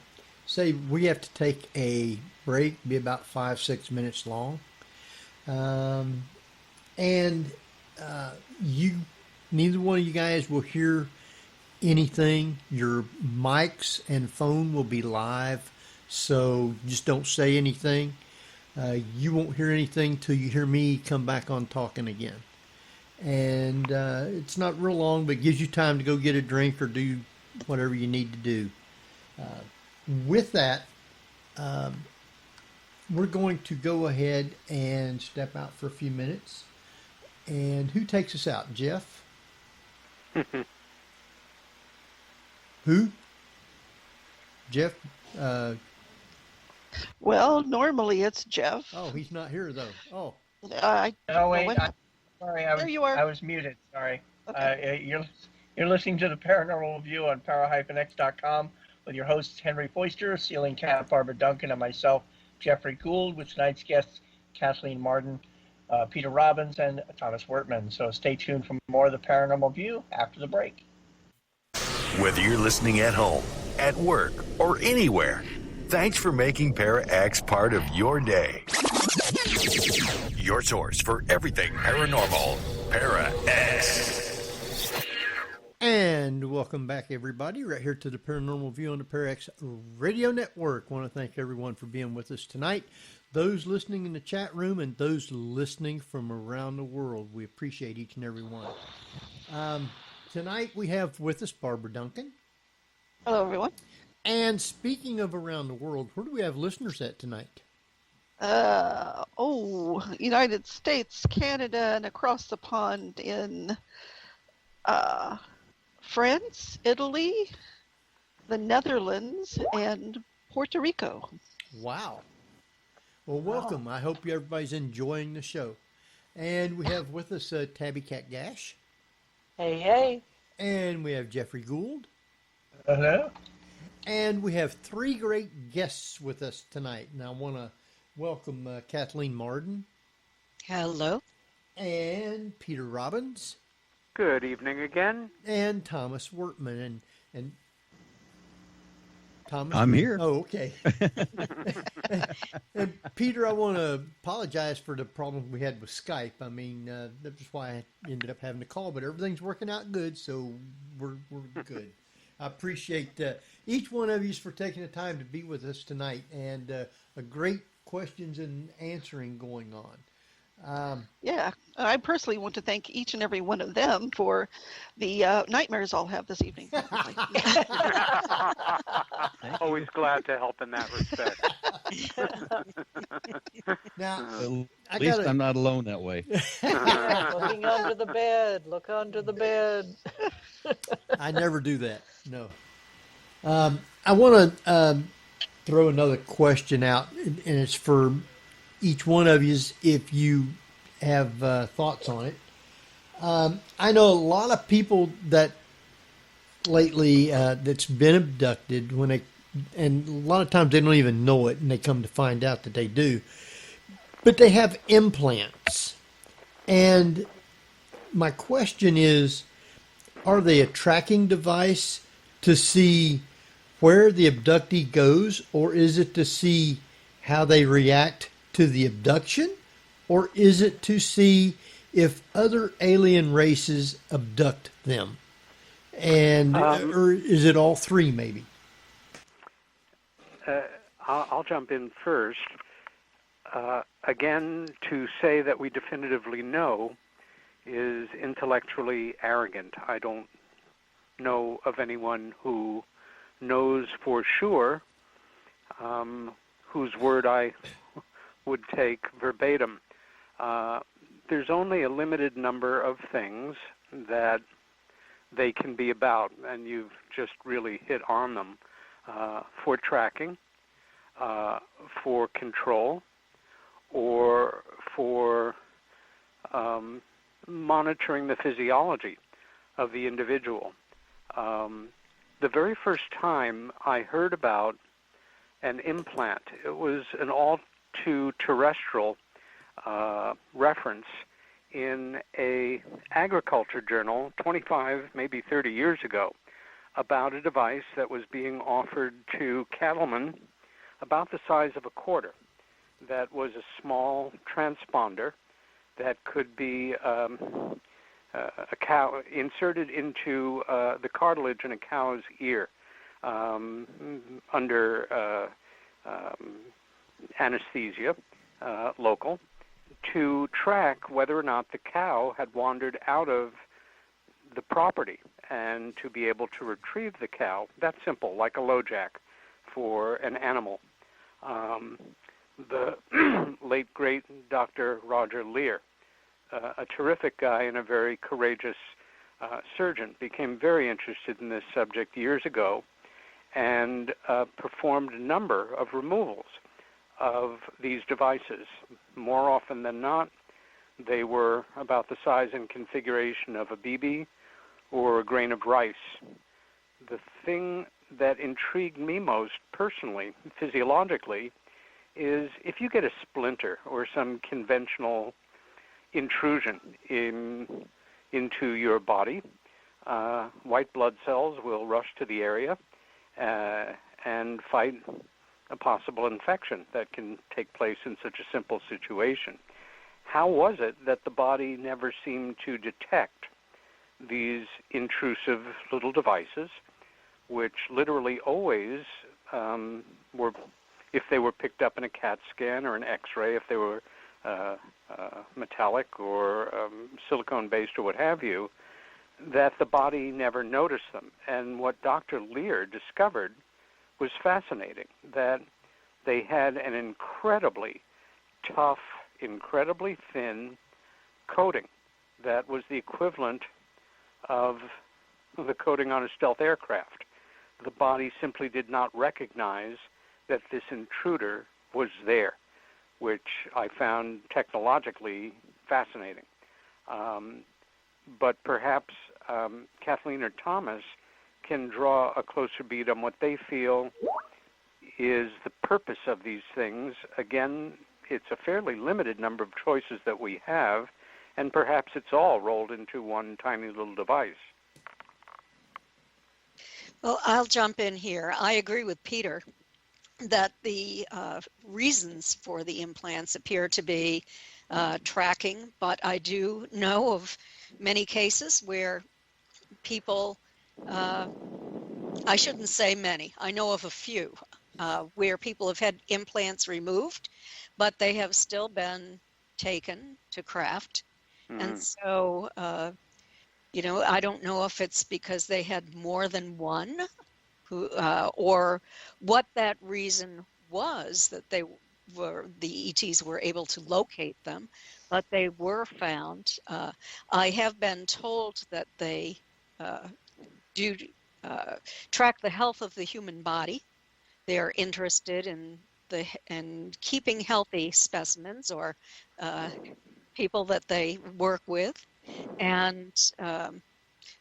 [SPEAKER 3] say we have to take a break, be about 5-6 minutes long. Neither one of you guys will hear anything. Your mics and phone will be live, so just don't say anything. You won't hear anything till you hear me come back on talking again. And it's not real long, but it gives you time to go get a drink or do whatever you need to do. With that, we're going to go ahead and step out for a few minutes. And who takes us out? Jeff? Who? Jeff?
[SPEAKER 4] Well, normally it's Jeff.
[SPEAKER 3] Oh, he's not here, though. Oh.
[SPEAKER 9] Wait. Sorry,
[SPEAKER 4] there you are.
[SPEAKER 9] I was muted. Sorry.
[SPEAKER 4] Okay.
[SPEAKER 9] You're listening to the Paranormal View on para-x.com with your hosts Henry Foister, Ceiling Cat Barbara Duncan, and myself, Jeffrey Gould, with tonight's guests Kathleen Marden, Peter Robbins, and Thomas Wertman. So stay tuned for more of the Paranormal View after the break.
[SPEAKER 1] Whether you're listening at home, at work, or anywhere, thanks for making Para-X part of your day. Your source for everything paranormal, Para-X.
[SPEAKER 3] And welcome back, everybody, right here to the Paranormal View on the Para-X Radio Network. I want to thank everyone for being with us tonight. Those listening in the chat room and those listening from around the world, we appreciate each and every one. Tonight we have with us Barbara Duncan.
[SPEAKER 4] Hello, everyone.
[SPEAKER 3] And speaking of around the world, where do we have listeners at tonight?
[SPEAKER 4] United States, Canada, and across the pond in France, Italy, the Netherlands, and Puerto Rico.
[SPEAKER 3] Wow. Well, welcome. I hope everybody's enjoying the show. And we have with us Tabby Cat Gash.
[SPEAKER 5] Hey, hey.
[SPEAKER 3] And we have Jeffrey Gould.
[SPEAKER 9] Hello.
[SPEAKER 3] And we have three great guests with us tonight. Now, I want to welcome Kathleen Marden.
[SPEAKER 8] Hello.
[SPEAKER 3] And Peter Robbins.
[SPEAKER 6] Good evening again.
[SPEAKER 3] And Thomas Wertman. And Thomas?
[SPEAKER 7] I'm here.
[SPEAKER 3] Oh, okay. And Peter, I want to apologize for the problem we had with Skype. I mean, that's why I ended up having to call, but everything's working out good, so we're good. I appreciate each one of you for taking the time to be with us tonight, and a great questions and answering going on.
[SPEAKER 4] Yeah, I personally want to thank each and every one of them for the nightmares I'll have this evening.
[SPEAKER 6] Always glad to help in that respect.
[SPEAKER 3] Now,
[SPEAKER 7] At least I'm not alone that way.
[SPEAKER 5] Looking under the bed. Look under the bed.
[SPEAKER 3] I never do that. No. I want to throw another question out, and it's for each one of you if you have thoughts on it. I know a lot of people that lately that's been abducted and a lot of times they don't even know it, and they come to find out that they do. But they have implants. And my question is, are they a tracking device to see where the abductee goes, or is it to see how they react to the abduction, or is it to see if other alien races abduct them? And or is it all three, maybe?
[SPEAKER 6] I'll jump in first. Again, to say that we definitively know is intellectually arrogant. I don't know of anyone who knows for sure, whose word I would take verbatim. There's only a limited number of things that they can be about, and you've just really hit on them, for tracking, for control, or for monitoring the physiology of the individual. The very first time I heard about an implant, it was an all-too-terrestrial reference in a agriculture journal 25, maybe 30 years ago, about a device that was being offered to cattlemen about the size of a quarter. That was a small transponder that could be a cow inserted into the cartilage in a cow's ear under anesthesia, local, to track whether or not the cow had wandered out of the property and to be able to retrieve the cow. That's simple, like a LoJack for an animal. The late, great Dr. Roger Lear, a terrific guy and a very courageous surgeon, became very interested in this subject years ago and performed a number of removals of these devices. More often than not, they were about the size and configuration of a BB or a grain of rice. The thing that intrigued me most personally, physiologically, is if you get a splinter or some conventional intrusion into your body, white blood cells will rush to the area and fight a possible infection that can take place in such a simple situation. How was it that the body never seemed to detect these intrusive little devices, which literally always were, if they were picked up in a CAT scan or an X-ray, if they were metallic or silicone-based or what have you, that the body never noticed them? And what Dr. Lear discovered was fascinating, that they had an incredibly tough, incredibly thin coating that was the equivalent of the coating on a stealth aircraft. The body simply did not recognize that this intruder was there, which I found technologically fascinating. But perhaps Kathleen or Thomas can draw a closer bead on what they feel is the purpose of these things. Again, it's a fairly limited number of choices that we have, and perhaps it's all rolled into one tiny little device.
[SPEAKER 8] Well, I'll jump in here. I agree with Peter that the reasons for the implants appear to be tracking, but I do know of many cases where people, I shouldn't say many, I know of a few where people have had implants removed, but they have still been taken to craft. And so, I don't know if it's because they had more than one who, or what that reason was that the ETs were able to locate them, but they were found. I have been told that they do track the health of the human body. They are interested in keeping healthy specimens or people that they work with, and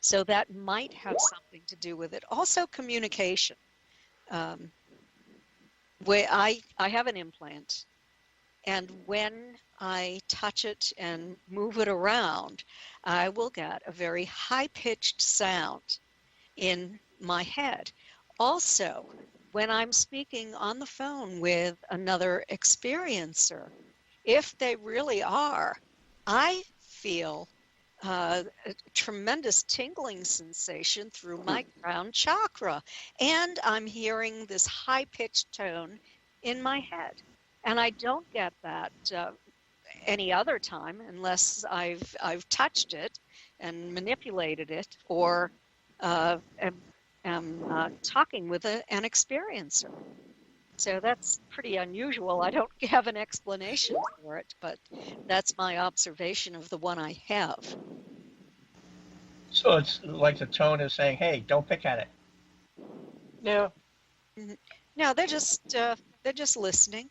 [SPEAKER 8] so that might have something to do with it. Also, communication. Where I have an implant, and when I touch it and move it around, I will get a very high-pitched sound in my head. Also, when I'm speaking on the phone with another experiencer, if they really are, I feel a tremendous tingling sensation through my crown chakra, and I'm hearing this high-pitched tone in my head. And I don't get that any other time unless I've touched it and manipulated it, or am talking with an experiencer. So that's pretty unusual. I don't have an explanation for it, but that's my observation of the one I have.
[SPEAKER 9] So it's like the tone is saying, "Hey, don't pick at it."
[SPEAKER 5] Yeah.
[SPEAKER 8] No, they're just listening,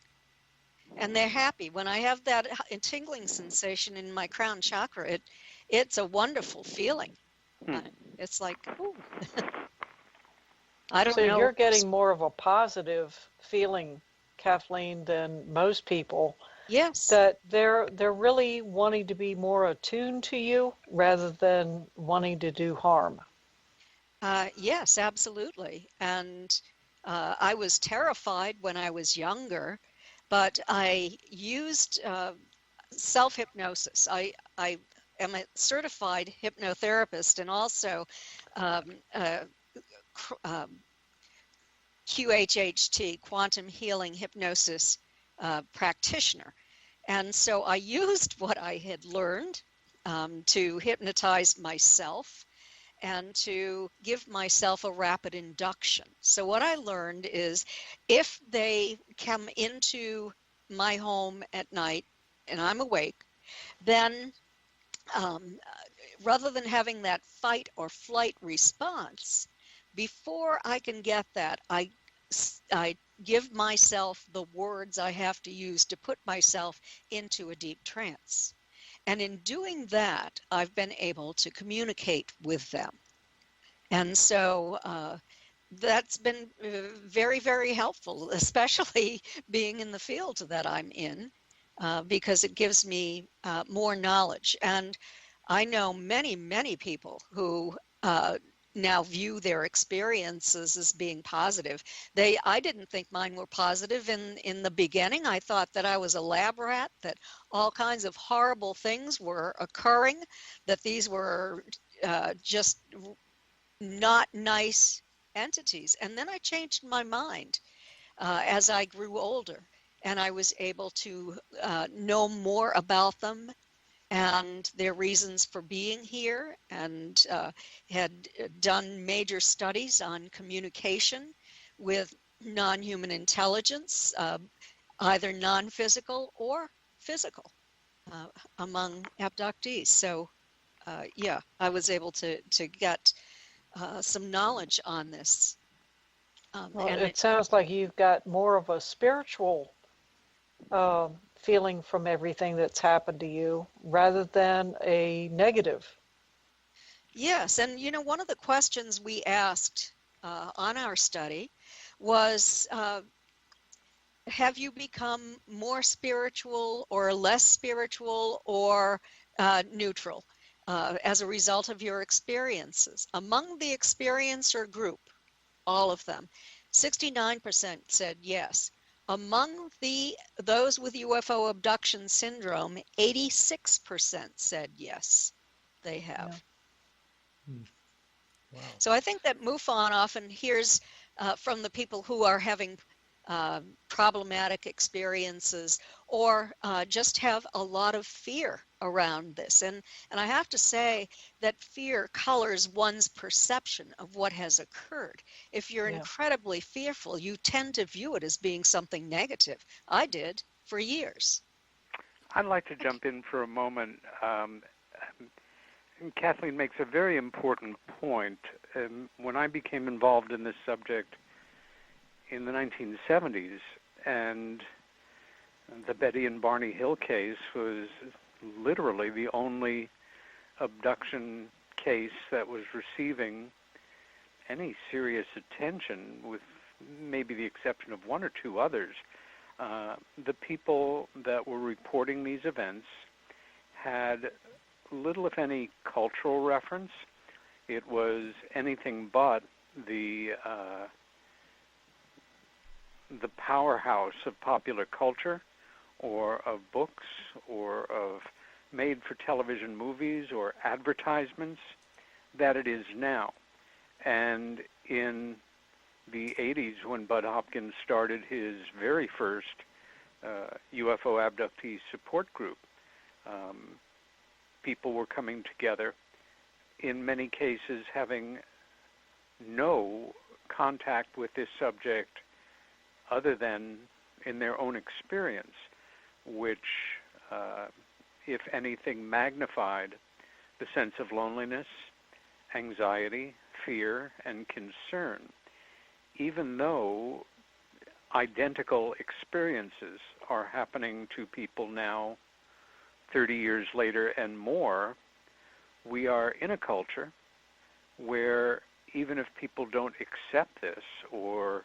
[SPEAKER 8] and they're happy. When I have that tingling sensation in my crown chakra, it's a wonderful feeling. It's like, ooh. I don't know.
[SPEAKER 5] So you're getting more of a positive feeling, Kathleen, than most people.
[SPEAKER 8] Yes.
[SPEAKER 5] That they're really wanting to be more attuned to you rather than wanting to do harm.
[SPEAKER 8] Yes, absolutely. And I was terrified when I was younger, but I used self-hypnosis. I am a certified hypnotherapist and also QHHT, quantum healing hypnosis practitioner. And so I used what I had learned to hypnotize myself and to give myself a rapid induction. So what I learned is if they come into my home at night and I'm awake, then rather than having that fight or flight response, before I can get that, I give myself the words I have to use to put myself into a deep trance. And in doing that, I've been able to communicate with them. And so that's been very, very helpful, especially being in the field that I'm in, because it gives me more knowledge. And I know many, many people who now view their experiences as being positive. I didn't think mine were positive in the beginning. I thought that I was a lab rat, that all kinds of horrible things were occurring, that these were just not nice entities. And then I changed my mind as I grew older, and I was able to know more about them and their reasons for being here, and had done major studies on communication with non-human intelligence, either non-physical or physical, among abductees. So yeah, I was able to get some knowledge on this.
[SPEAKER 5] Well, and it sounds like you've got more of a spiritual feeling from everything that's happened to you rather than a negative.
[SPEAKER 8] Yes, and one of the questions we asked on our study was, have you become more spiritual or less spiritual or neutral as a result of your experiences? Among the experiencer group, all of them, 69% said yes. Among those with UFO abduction syndrome, 86% said yes, they have.
[SPEAKER 3] Yeah. Wow.
[SPEAKER 8] So I think that MUFON often hears from the people who are having problematic experiences or just have a lot of fear around this. And I have to say that fear colors one's perception of what has occurred. If you're incredibly fearful, you tend to view it as being something negative. I did for years.
[SPEAKER 6] I'd like to jump in for a moment. Kathleen makes a very important point. When I became involved in this subject in the 1970s, and the Betty and Barney Hill case was literally the only abduction case that was receiving any serious attention, with maybe the exception of one or two others. The people that were reporting these events had little, if any, cultural reference. It was anything but the powerhouse of popular culture, or of books, or of made-for-television movies or advertisements that it is now. And in the 80s, when Bud Hopkins started his very first UFO abductee support group, people were coming together, in many cases having no contact with this subject other than in their own experience, which, if anything, magnified the sense of loneliness, anxiety, fear, and concern, even though identical experiences are happening to people now 30 years later and more. We are in a culture where even if people don't accept this or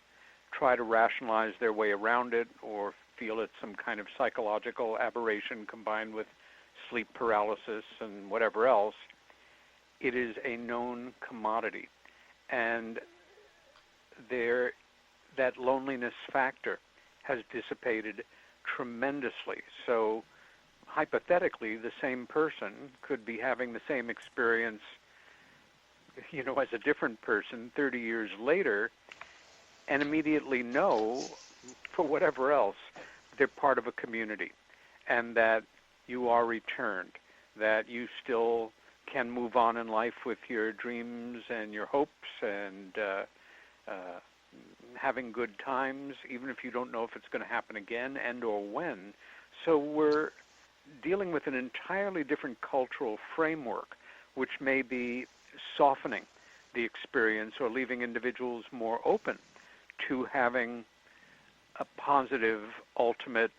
[SPEAKER 6] try to rationalize their way around it or feel it's some kind of psychological aberration combined with sleep paralysis and whatever else, it is a known commodity. And that loneliness factor has dissipated tremendously. So hypothetically, the same person could be having the same experience, as a different person 30 years later, and immediately know, for whatever else, they're part of a community, and that you are returned, that you still can move on in life with your dreams and your hopes and having good times, even if you don't know if it's going to happen again and or when. So we're dealing with an entirely different cultural framework, which may be softening the experience or leaving individuals more open to having a positive, ultimate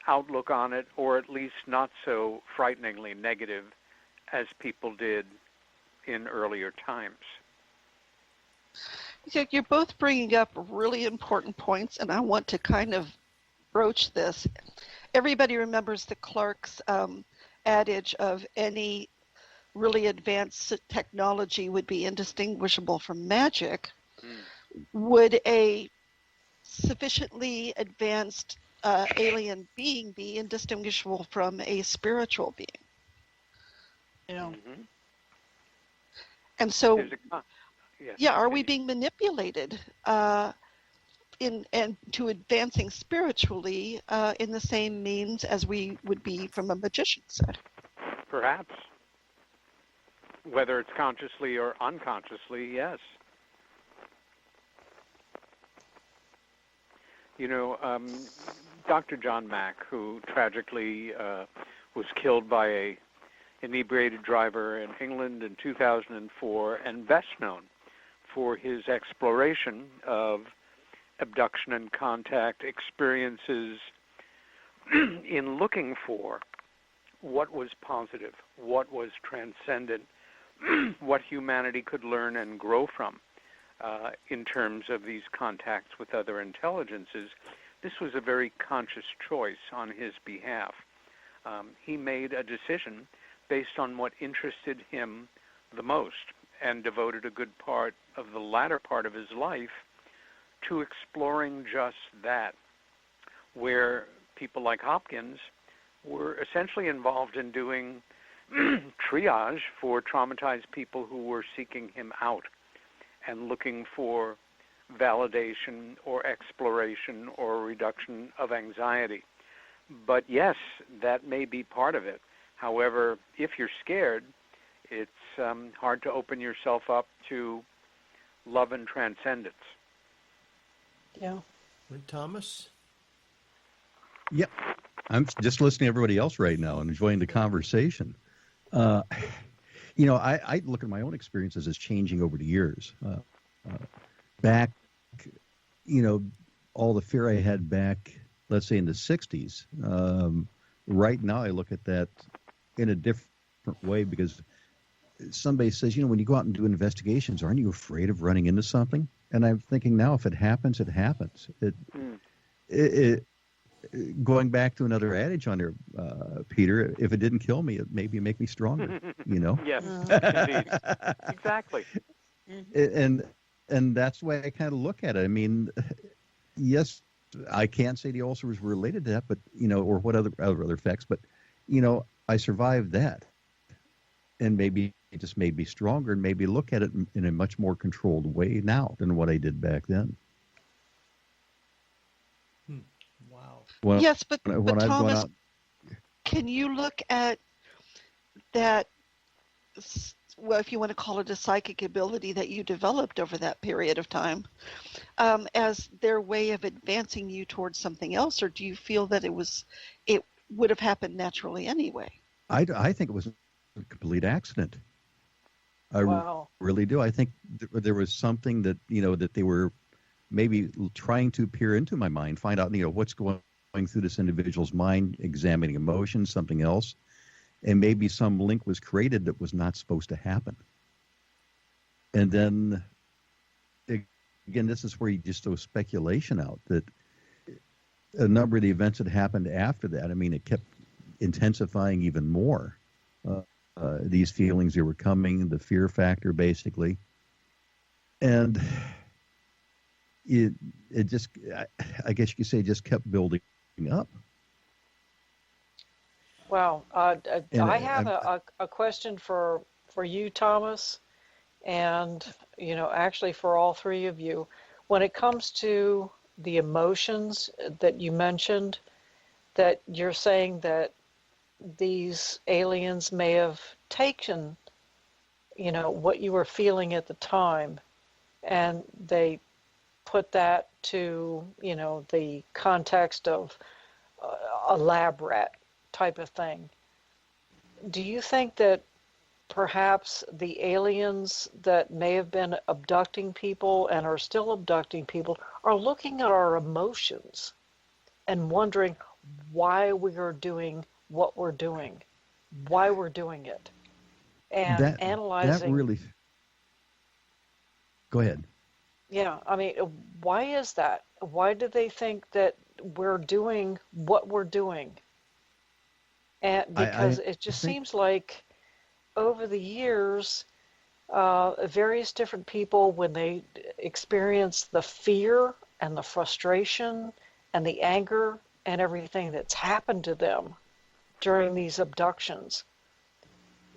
[SPEAKER 6] outlook on it, or at least not so frighteningly negative as people did in earlier times.
[SPEAKER 4] You're both bringing up really important points, and I want to kind of broach this. Everybody remembers the Clark's adage of any really advanced technology would be indistinguishable from magic. Would a sufficiently advanced alien being be indistinguishable from a spiritual being? And so, are we being manipulated to advancing spiritually in the same means as we would be from a magician's set?
[SPEAKER 6] Perhaps. Whether it's consciously or unconsciously, yes. Dr. John Mack, who tragically was killed by a inebriated driver in England in 2004, and best known for his exploration of abduction and contact experiences in looking for what was positive, what was transcendent, what humanity could learn and grow from. in terms of these contacts with other intelligences. This was a very conscious choice on his behalf. He made a decision based on what interested him the most and devoted a good part of the latter part of his life to exploring just that, where people like Hopkins were essentially involved in doing triage for traumatized people who were seeking him out and looking for validation or exploration or reduction of anxiety. But yes, that may be part of it. However, if you're scared, it's hard to open yourself up to love and transcendence.
[SPEAKER 5] Yeah.
[SPEAKER 3] Thomas?
[SPEAKER 7] Yep. I'm just listening to everybody else right now and enjoying the conversation. I look at my own experiences as changing over the years. Back, all the fear I had back, let's say in the 60s, right now I look at that in a different way, because somebody says, when you go out and do investigations, aren't you afraid of running into something? And I'm thinking now, if it happens, it happens. Going back to another adage on there, Peter, if it didn't kill me, it maybe make me stronger,
[SPEAKER 6] Yes, indeed. Exactly.
[SPEAKER 7] And that's the way I kind of look at it. I mean, yes, I can't say the ulcer was related to that, but, or what other effects, but, I survived that. And maybe it just made me stronger and maybe look at it in a much more controlled way now than what I did back then.
[SPEAKER 3] Wow.
[SPEAKER 4] Yes, but Thomas, can you look at that, well, if you want to call it a psychic ability that you developed over that period of time, as their way of advancing you towards something else, or do you feel that it would have happened naturally anyway?
[SPEAKER 7] I think it was a complete accident.
[SPEAKER 5] Wow.
[SPEAKER 7] Really do. I think there was something that, that they were maybe trying to peer into my mind, find out, what's going through this individual's mind, examining emotions, something else. And maybe some link was created that was not supposed to happen. And then, again, this is where you just throw speculation out that a number of the events that happened after that, I mean, it kept intensifying even more. These feelings that were coming, the fear factor, basically. And it just, I guess you could say, it just kept building up.
[SPEAKER 5] Wow. I have a question for you, Thomas, and, actually for all three of you. When it comes to the emotions that you mentioned, that you're saying that these aliens may have taken, what you were feeling at the time, and they put that to, the context of a lab rat type of thing. Do you think that perhaps the aliens that may have been abducting people and are still abducting people are looking at our emotions and wondering why we are doing what we're doing, why we're doing it, and analyzing?
[SPEAKER 7] That really... Go ahead.
[SPEAKER 5] Yeah, I mean, why is that? Why do they think that we're doing what we're doing? And because it just seems like over the years, various different people, when they experience the fear and the frustration and the anger and everything that's happened to them during these abductions,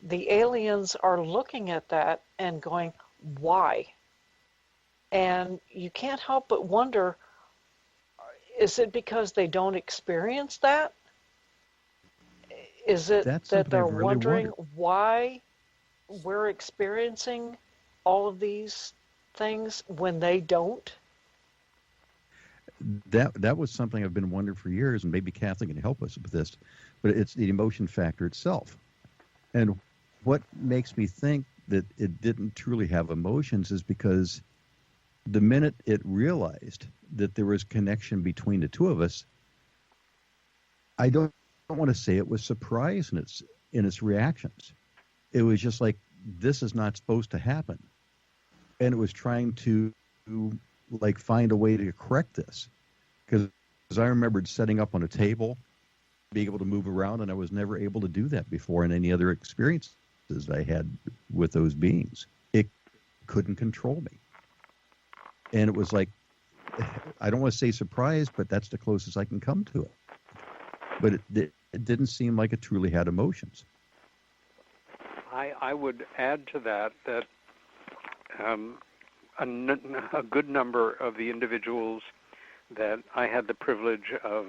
[SPEAKER 5] the aliens are looking at that and going, why? And you can't help but wonder, is it because they don't experience that? Is it that they're really wondering why we're experiencing all of these things when they don't?
[SPEAKER 7] That was something I've been wondering for years, and maybe Kathleen can help us with this, but it's the emotion factor itself. And what makes me think that it didn't truly have emotions is because the minute it realized that there was connection between the two of us, I don't want to say it was surprise in its reactions. It was just like, this is not supposed to happen. and it was trying to like find a way to correct this, because I remembered setting up on a table, being able to move around, and I was never able to do that before in any other experiences I had with those beings. It couldn't control me. And it was like, I don't want to say surprised, but that's the closest I can come to it. But it didn't seem like it truly had emotions.
[SPEAKER 6] I would add to that a good number of the individuals that I had the privilege of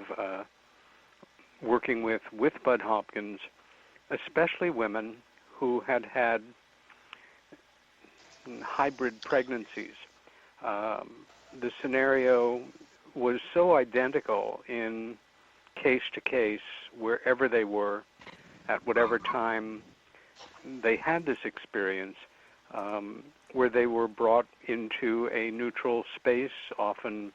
[SPEAKER 6] working with Bud Hopkins, especially women who had had hybrid pregnancies. The scenario was so identical in case to case, wherever they were, at whatever time they had this experience, where they were brought into a neutral space, often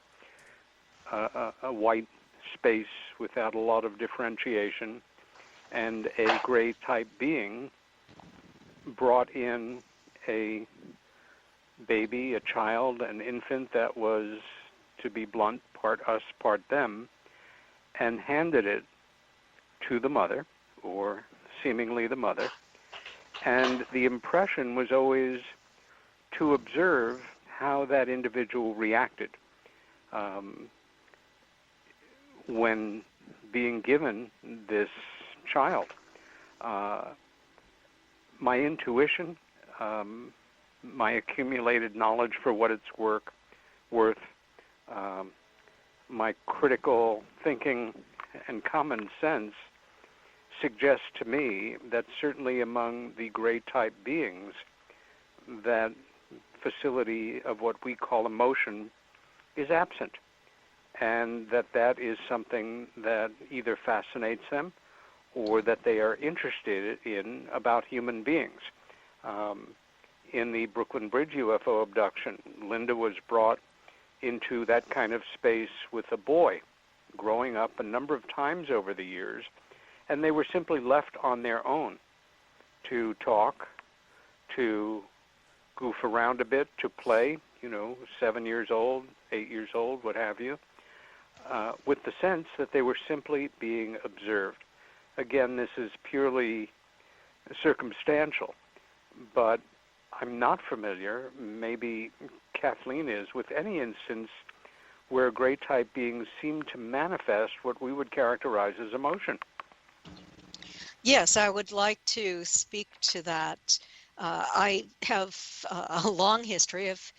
[SPEAKER 6] a white space without a lot of differentiation, and a gray type being brought in a baby, a child, an infant that was, to be blunt, part us, part them, and handed it to the mother, or seemingly the mother. And the impression was always to observe how that individual reacted when being given this child. My intuition, my accumulated knowledge for what it's worth, my critical thinking and common sense suggests to me that certainly among the gray type beings, that facility of what we call emotion is absent, and that is something that either fascinates them or that they are interested in about human beings. In the Brooklyn Bridge UFO abduction, Linda was brought into that kind of space with a boy growing up a number of times over the years, and they were simply left on their own to talk, to goof around a bit, to play, 7 years old, 8 years old, what have you, with the sense that they were simply being observed. Again, this is purely circumstantial, but I'm not familiar, maybe Kathleen is, with any instance where gray type beings seem to manifest what we would characterize as emotion.
[SPEAKER 8] Yes, I would like to speak to that. I have a long history of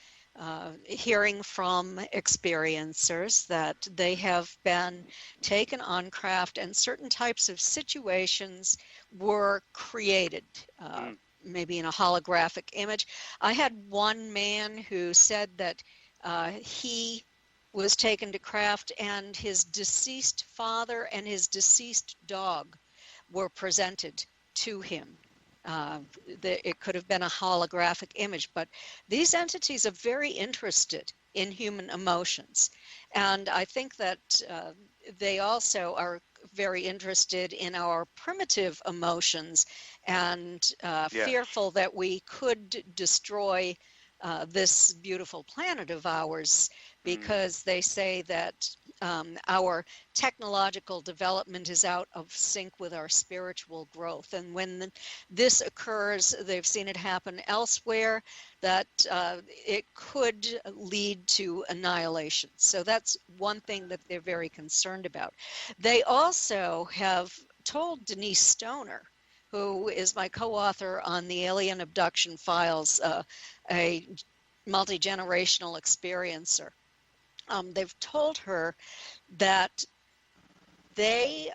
[SPEAKER 8] hearing from experiencers that they have been taken on craft and certain types of situations were created, maybe in a holographic image. I had one man who said that he was taken to craft and his deceased father and his deceased dog were presented to him. It could have been a holographic image, but these entities are very interested in human emotions. And I think that they also are very interested in our primitive emotions and fearful that we could destroy this beautiful planet of ours, because they say that our technological development is out of sync with our spiritual growth. And when this occurs, they've seen it happen elsewhere, that it could lead to annihilation. So that's one thing that they're very concerned about. They also have told Denise Stoner, who is my co-author on the Alien Abduction Files, a multi-generational experiencer. They've told her that they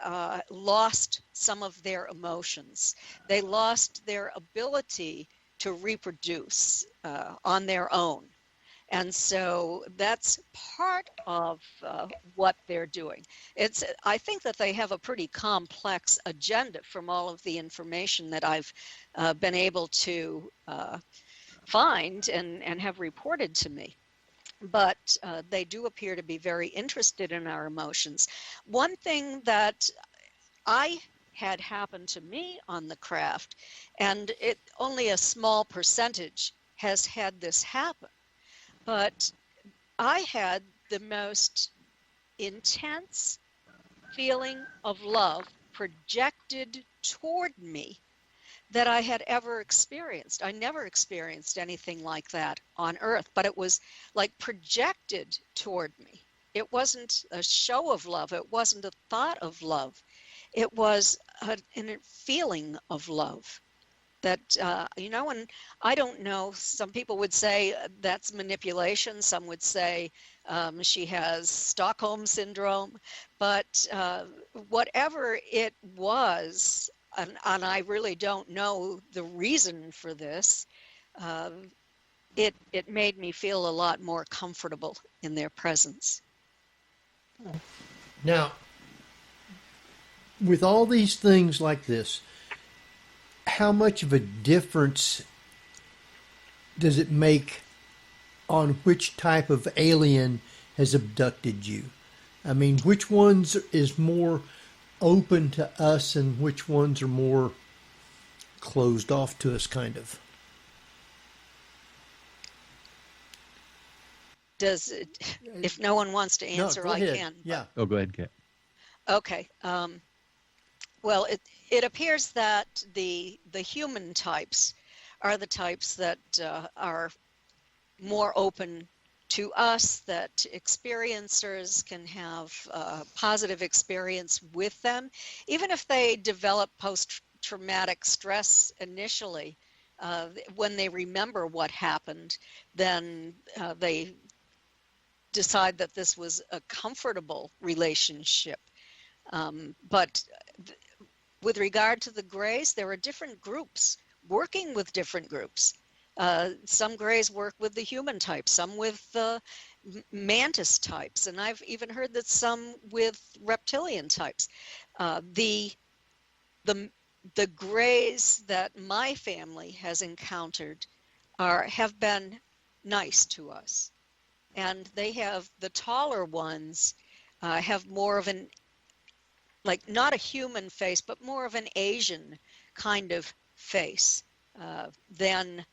[SPEAKER 8] lost some of their emotions. They lost their ability to reproduce on their own. And so that's part of what they're doing. I think that they have a pretty complex agenda from all of the information that I've been able to find and have reported to me. But they do appear to be very interested in our emotions. One thing that I had happened to me on the craft, and it only a small percentage has had this happen. But I had the most intense feeling of love projected toward me that I had ever experienced. I never experienced anything like that on Earth, but it was like projected toward me. It wasn't a show of love. It wasn't a thought of love. It was a feeling of love that, and I don't know, some people would say that's manipulation. Some would say she has Stockholm syndrome, but whatever it was, and I really don't know the reason for this, it made me feel a lot more comfortable in their presence.
[SPEAKER 3] Now, with all these things like this, how much of a difference does it make on which type of alien has abducted you? I mean, which ones is more open to us and which ones are more closed off to us, kind of?
[SPEAKER 8] Does it, if no one wants to answer,
[SPEAKER 3] no,
[SPEAKER 8] I
[SPEAKER 3] ahead.
[SPEAKER 8] can.
[SPEAKER 3] Yeah.
[SPEAKER 7] Oh, go ahead, Kat.
[SPEAKER 8] Okay. Well, it appears that the human types are the types that are more open to us, that experiencers can have a positive experience with them. Even if they develop post-traumatic stress initially, when they remember what happened, then they decide that this was a comfortable relationship. But with regard to the Greys, there are different groups working with different groups. Some Greys work with the human type, some with mantis types, and I've even heard that some with reptilian types. The Greys that my family has encountered have been nice to us, and they have, the taller ones have more of an, like, not a human face, but more of an Asian kind of face than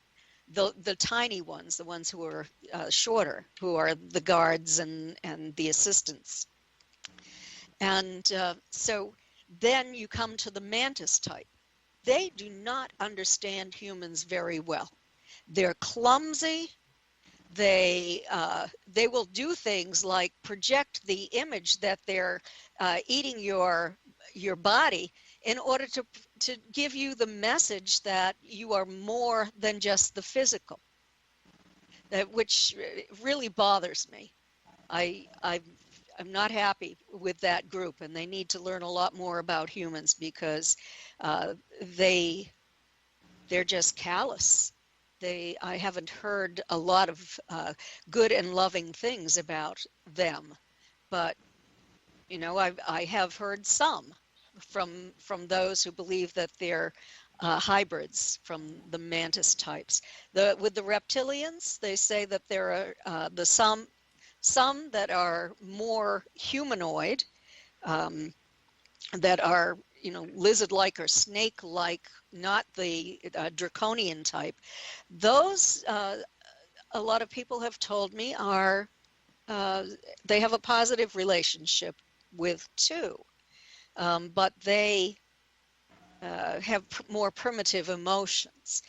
[SPEAKER 8] the tiny ones, the ones who are shorter, who are the guards and the assistants. And so then you come to the mantis type. They do not understand humans very well. They're clumsy. They will do things like project the image that they're eating your body in order to give you the message that you are more than just the physical, which really bothers me. I'm not happy with that group, and they need to learn a lot more about humans because they're just callous. I haven't heard a lot of good and loving things about them, but I have heard some from those who believe that they're hybrids from the mantis types. With the reptilians, they say that there are some that are more humanoid, that are lizard-like or snake-like, not the draconian type. Those, a lot of people have told me, are they have a positive relationship with too, but they have more primitive emotions.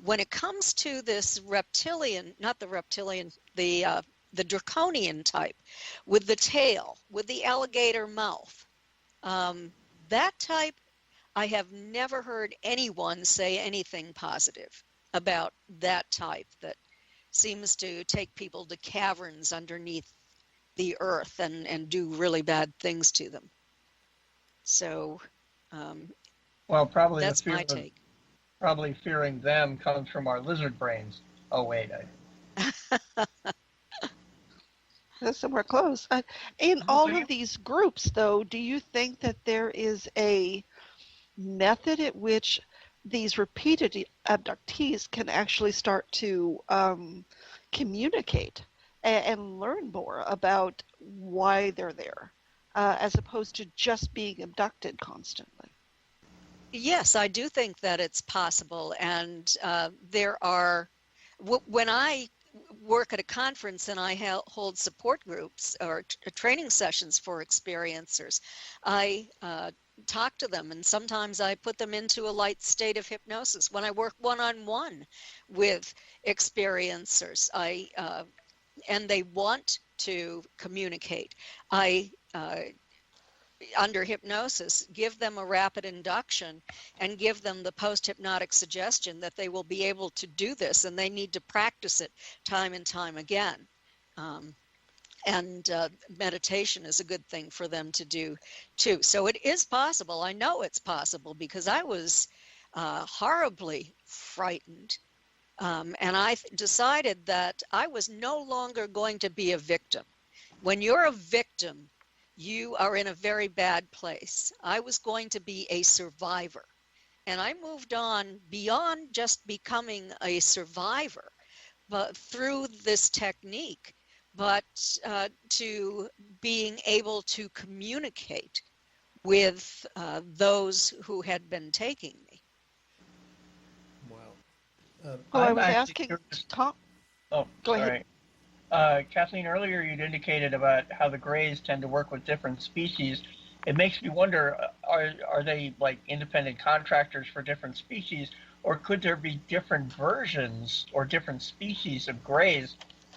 [SPEAKER 8] When it comes to this reptilian, not the reptilian, the draconian type, with the tail, with the alligator mouth, that type, I have never heard anyone say anything positive about that type that seems to take people to caverns underneath the earth and do really bad things to them. So,
[SPEAKER 9] well, probably
[SPEAKER 8] that's my take.
[SPEAKER 9] Probably fearing them comes from our lizard brains. Oh, wait.
[SPEAKER 4] That's somewhere close. In all of these groups, though, do you think that there is a method at which these repeated abductees can actually start to communicate and learn more about why they're there, as opposed to just being abducted constantly?
[SPEAKER 8] Yes, I do think that it's possible, and there are when I work at a conference and I hold support groups or training sessions for experiencers, I talk to them, and sometimes I put them into a light state of hypnosis. When I work one-on-one with experiencers, and they want to communicate, I under hypnosis, give them a rapid induction and give them the post-hypnotic suggestion that they will be able to do this, and they need to practice it time and time again. And meditation is a good thing for them to do too. So it is possible. I know it's possible because I was horribly frightened. And I decided that I was no longer going to be a victim. When you're a victim, you are in a very bad place. I was going to be a survivor. And I moved on beyond just becoming a survivor, but through this technique, but to being able to communicate with those who had been taking me.
[SPEAKER 3] Wow.
[SPEAKER 4] I was asking Tom.
[SPEAKER 9] Oh,
[SPEAKER 4] go
[SPEAKER 9] sorry.
[SPEAKER 4] ahead.
[SPEAKER 9] Kathleen, earlier you'd indicated about how the Greys tend to work with different species. It makes me wonder, are they like independent contractors for different species, or could there be different versions or different species of Greys?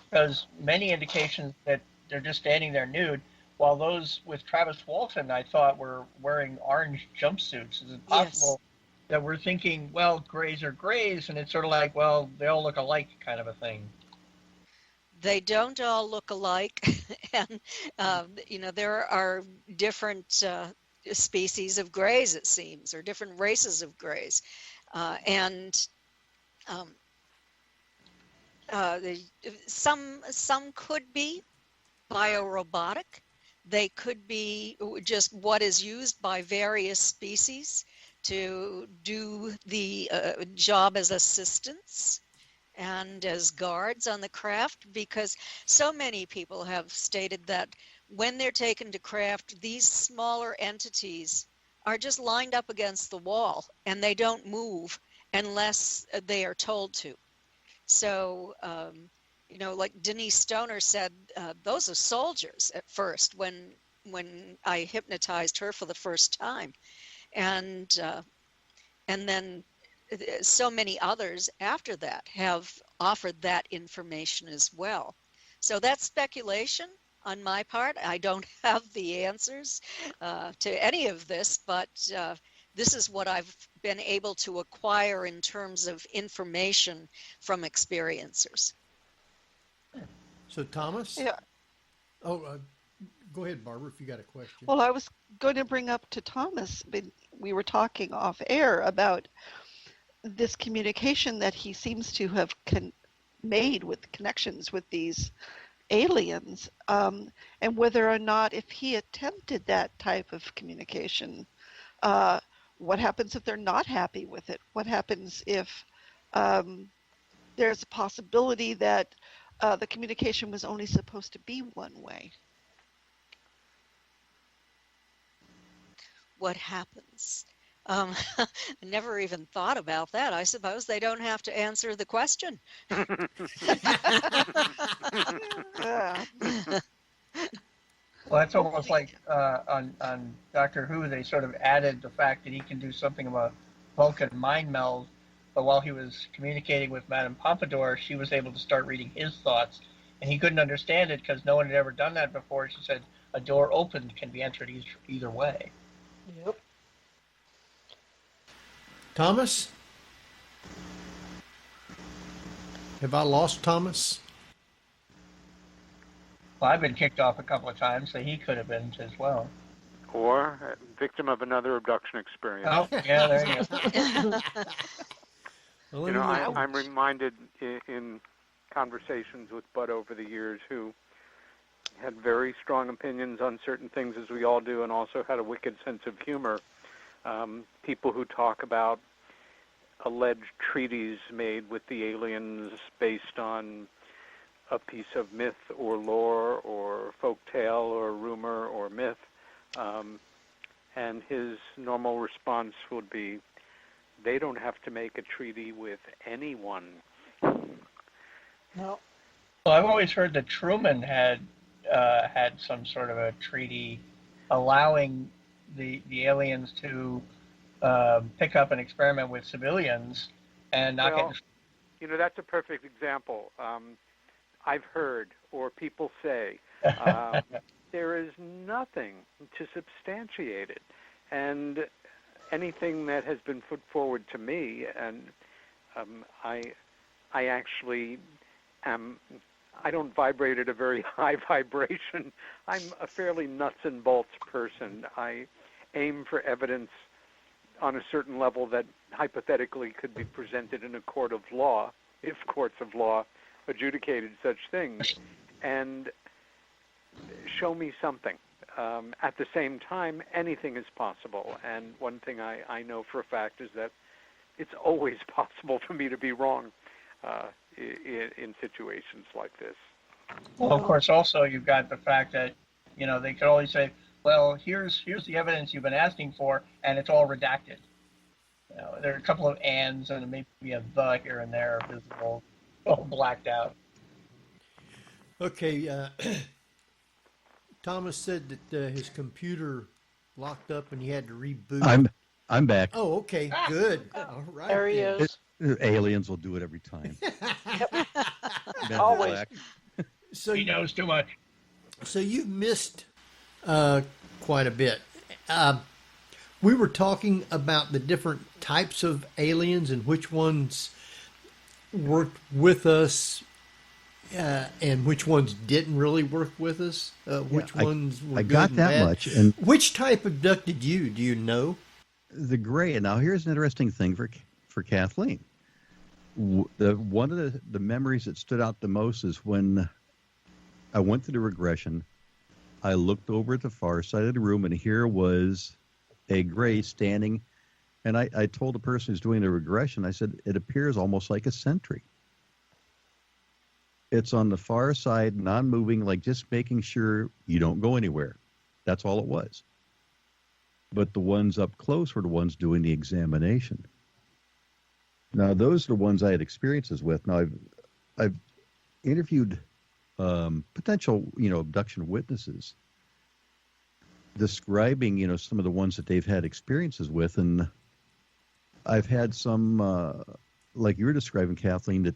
[SPEAKER 9] Because many indications that they're just standing there nude, while those with Travis Walton, I thought, were wearing orange jumpsuits. Is it possible that we're thinking, well, Greys are Greys, and it's sort of like, well, they all look alike kind of a thing?
[SPEAKER 8] They don't all look alike, and there are different species of Greys, it seems, or different races of Greys, and some could be biorobotic. They could be just what is used by various species to do the job as assistants and as guards on the craft, because so many people have stated that when they're taken to craft, these smaller entities are just lined up against the wall and they don't move unless they are told to. So, like Denise Stoner said, those are soldiers at first when I hypnotized her for the first time. And then so many others after that have offered that information as well. So that's speculation on my part. I don't have the answers to any of this, but this is what I've been able to acquire in terms of information from experiencers.
[SPEAKER 3] So Thomas?
[SPEAKER 4] Yeah.
[SPEAKER 3] Go ahead, Barbara, if you got a question.
[SPEAKER 4] Well, I was going to bring up to Thomas, but we were talking off air about this communication that he seems to have made with connections with these aliens, and whether or not, if he attempted that type of communication, what happens if they're not happy with it? What happens if there's a possibility that the communication was only supposed to be one way?
[SPEAKER 8] What happens? I never even thought about that. I suppose they don't have to answer the question.
[SPEAKER 9] Well, that's almost like on Doctor Who, they sort of added the fact that he can do something of a Vulcan mind meld, but while he was communicating with Madame Pompadour, she was able to start reading his thoughts, and he couldn't understand it because no one had ever done that before. She said a door opened can be entered either way.
[SPEAKER 5] Yep.
[SPEAKER 3] Thomas? Have I lost Thomas?
[SPEAKER 9] Well, I've been kicked off a couple of times, so he could have been as well.
[SPEAKER 6] Or a victim of another abduction experience.
[SPEAKER 9] Oh, yeah, there you go.
[SPEAKER 6] I'm reminded in conversations with Bud over the years, who had very strong opinions on certain things, as we all do, and also had a wicked sense of humor. People who talk about alleged treaties made with the aliens based on a piece of myth or lore or folk tale or rumor or myth, and his normal response would be, they don't have to make a treaty with anyone.
[SPEAKER 5] No.
[SPEAKER 9] Well, I've always heard that Truman had some sort of a treaty allowing the aliens to pick up and experiment with civilians and not
[SPEAKER 6] Well,
[SPEAKER 9] get.
[SPEAKER 6] that's a perfect example. I've heard, or people say, there is nothing to substantiate it. And anything that has been put forward to me, and I actually I don't vibrate at a very high vibration. I'm a fairly nuts and bolts person. I aim for evidence on a certain level that hypothetically could be presented in a court of law, if courts of law adjudicated such things, and show me something. At the same time, anything is possible. And one thing I know for a fact is that it's always possible for me to be wrong in situations like this.
[SPEAKER 9] Well, of course, also you've got the fact that, they could always say, well, here's the evidence you've been asking for, and it's all redacted. There are a couple of ands and maybe a the here and there visible, all blacked out.
[SPEAKER 3] Okay, Thomas said that his computer locked up and he had to reboot.
[SPEAKER 7] I'm back.
[SPEAKER 3] Oh, okay, good. All right.
[SPEAKER 5] There he is.
[SPEAKER 7] Aliens will do it every time.
[SPEAKER 5] Always.
[SPEAKER 7] Black.
[SPEAKER 3] So
[SPEAKER 9] He knows too much.
[SPEAKER 3] So you missed quite a bit. We were talking about the different types of aliens and which ones worked with us and which ones didn't really work with us. Which ones were
[SPEAKER 7] I
[SPEAKER 3] good
[SPEAKER 7] got
[SPEAKER 3] and
[SPEAKER 7] that
[SPEAKER 3] bad.
[SPEAKER 7] much. And
[SPEAKER 3] Which type abducted you? Do you know?
[SPEAKER 7] the gray. And now here's an interesting thing for Kathleen. One of the memories that stood out the most is when I went through the regression. I looked over at the far side of the room, and here was a gray standing. And I told the person who's doing the regression, I said, it appears almost like a sentry. It's on the far side, non-moving, like just making sure you don't go anywhere. That's all it was. But the ones up close were the ones doing the examination. Now, those are the ones I had experiences with. Now, I've interviewed potential, abduction witnesses describing, some of the ones that they've had experiences with. And I've had some, like you were describing, Kathleen,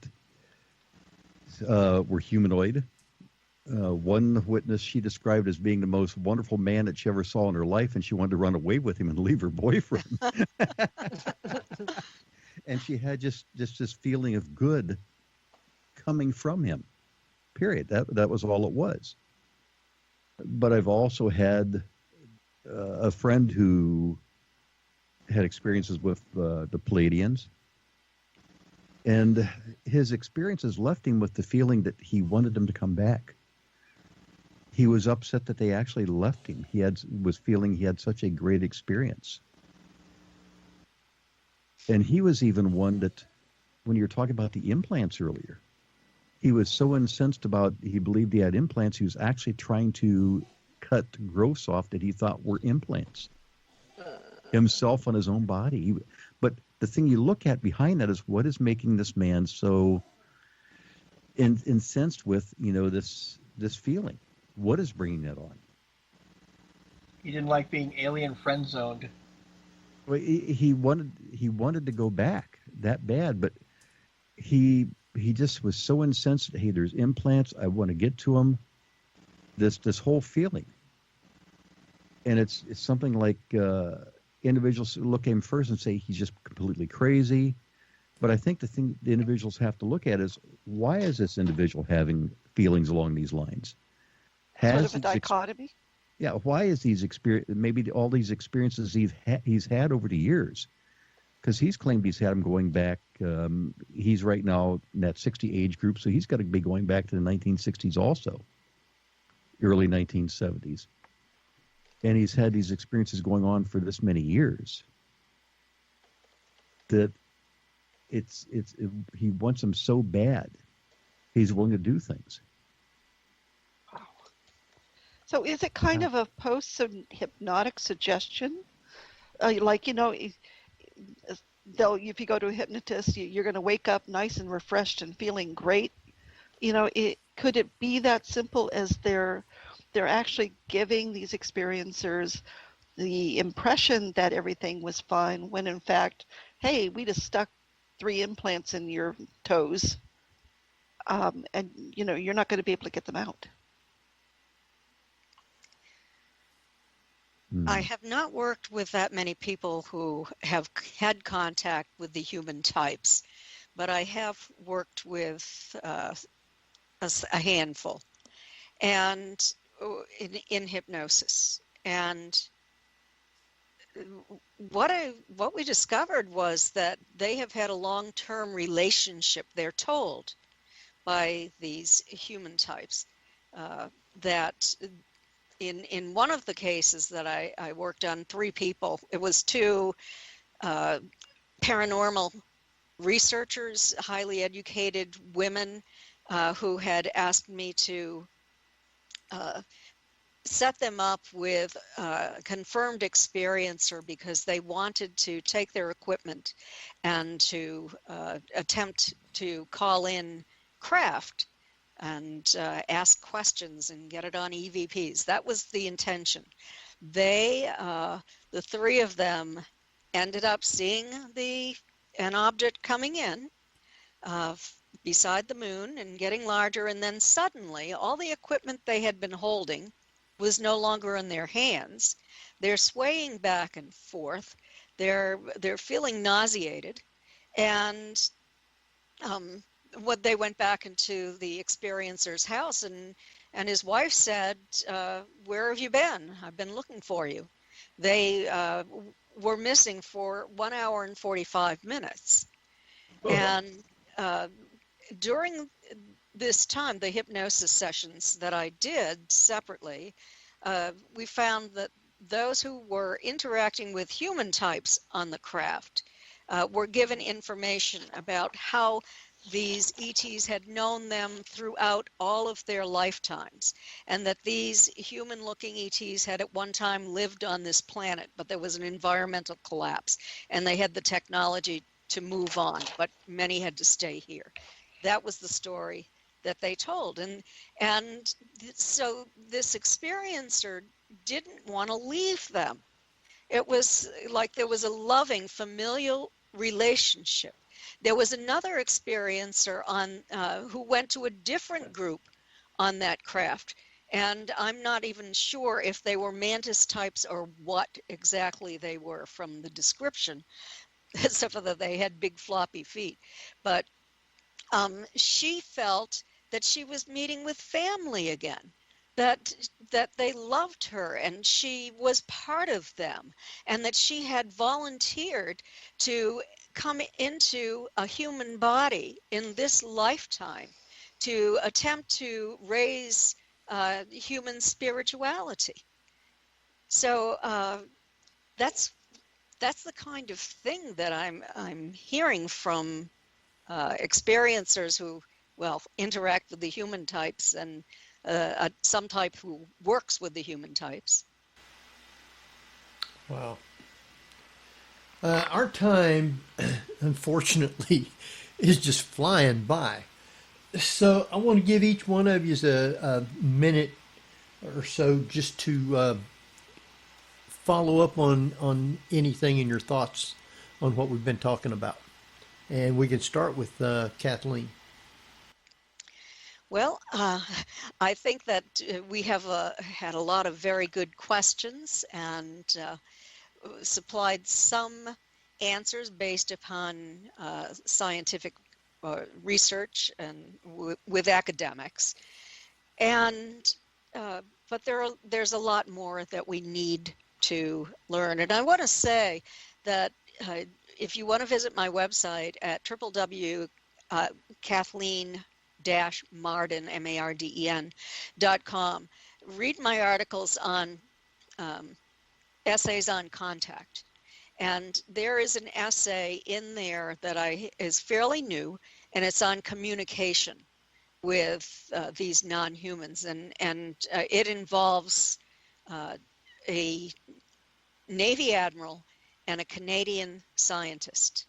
[SPEAKER 7] that were humanoid. One witness she described as being the most wonderful man that she ever saw in her life, and she wanted to run away with him and leave her boyfriend. And she had just this feeling of good coming from him. Period. That was all it was. But I've also had a friend who had experiences with the Pleiadians, and his experiences left him with the feeling that he wanted them to come back. He was upset that they actually left him. He was feeling he had such a great experience. And he was even one that, when you were talking about the implants earlier, he was so incensed about, he believed he had implants, he was actually trying to cut growths off that he thought were implants. Himself on his own body. But the thing you look at behind that is, what is making this man so incensed with, this feeling? What is bringing that on?
[SPEAKER 9] He didn't like being alien friend zoned.
[SPEAKER 7] Well, he wanted to go back that bad, but he just was so incensed. Hey, there's implants. I want to get to them. This whole feeling, and it's something like individuals look at him first and say he's just completely crazy. But I think the thing the individuals have to look at is, why is this individual having feelings along these lines?
[SPEAKER 4] Sort of a dichotomy.
[SPEAKER 7] Yeah, why is maybe all these experiences he's had over the years? Because he's claimed he's had them going back. He's right now in that 60 age group, so he's got to be going back to the 1960s also, early 1970s. And he's had these experiences going on for this many years. That he wants them so bad, he's willing to do things.
[SPEAKER 4] So is it kind of a post-hypnotic suggestion? If you go to a hypnotist, you're going to wake up nice and refreshed and feeling great, Could it be that simple as they're actually giving these experiencers the impression that everything was fine when in fact, hey, we just stuck 3 implants in your toes, and you're not going to be able to get them out.
[SPEAKER 8] I have not worked with that many people who have had contact with the human types, but I have worked with a handful, and in hypnosis. And what we discovered was that they have had a long-term relationship, they're told, by these human types, that in one of the cases that I worked on, 3 people, it was 2 paranormal researchers, highly educated women, who had asked me to set them up with a confirmed experiencer because they wanted to take their equipment and to attempt to call in craft and ask questions and get it on EVPs. That was the intention. They, the 3 of them, ended up seeing an object coming in beside the moon and getting larger, and then suddenly all the equipment they had been holding was no longer in their hands. They're swaying back and forth. They're feeling nauseated, and they went back into the experiencer's house, and his wife said, "Where have you been? I've been looking for you." They were missing for 1 hour and 45 minutes, and during this time, the hypnosis sessions that I did separately, we found that those who were interacting with human types on the craft were given information about how these ETs had known them throughout all of their lifetimes, and that these human-looking ETs had at one time lived on this planet, but there was an environmental collapse, and they had the technology to move on, but many had to stay here. That was the story that they told, and so this experiencer didn't want to leave them. It was like there was a loving familial relationship. There was another experiencer who went to a different group on that craft, and I'm not even sure if they were mantis types or what exactly they were from the description, except for that they had big floppy feet. But she felt that she was meeting with family again, that they loved her and she was part of them, and that she had volunteered to come into a human body in this lifetime to attempt to raise human spirituality. So that's the kind of thing that I'm hearing from experiencers who, interact with the human types, and some type who works with the human types.
[SPEAKER 3] Wow. Our time, unfortunately, is just flying by. So I want to give each one of you a minute or so just to follow up on anything in your thoughts on what we've been talking about. And we can start with Kathleen.
[SPEAKER 8] Well, I think that we have had a lot of very good questions and supplied some answers based upon scientific research and with academics. And but there's a lot more that we need to learn. And I want to say that if you want to visit my website at www.Kathleen-Marden, MARDEN.com, read my articles on essays on contact. And there is an essay in there that is fairly new, and it's on communication with these non-humans. And it involves a Navy admiral and a Canadian scientist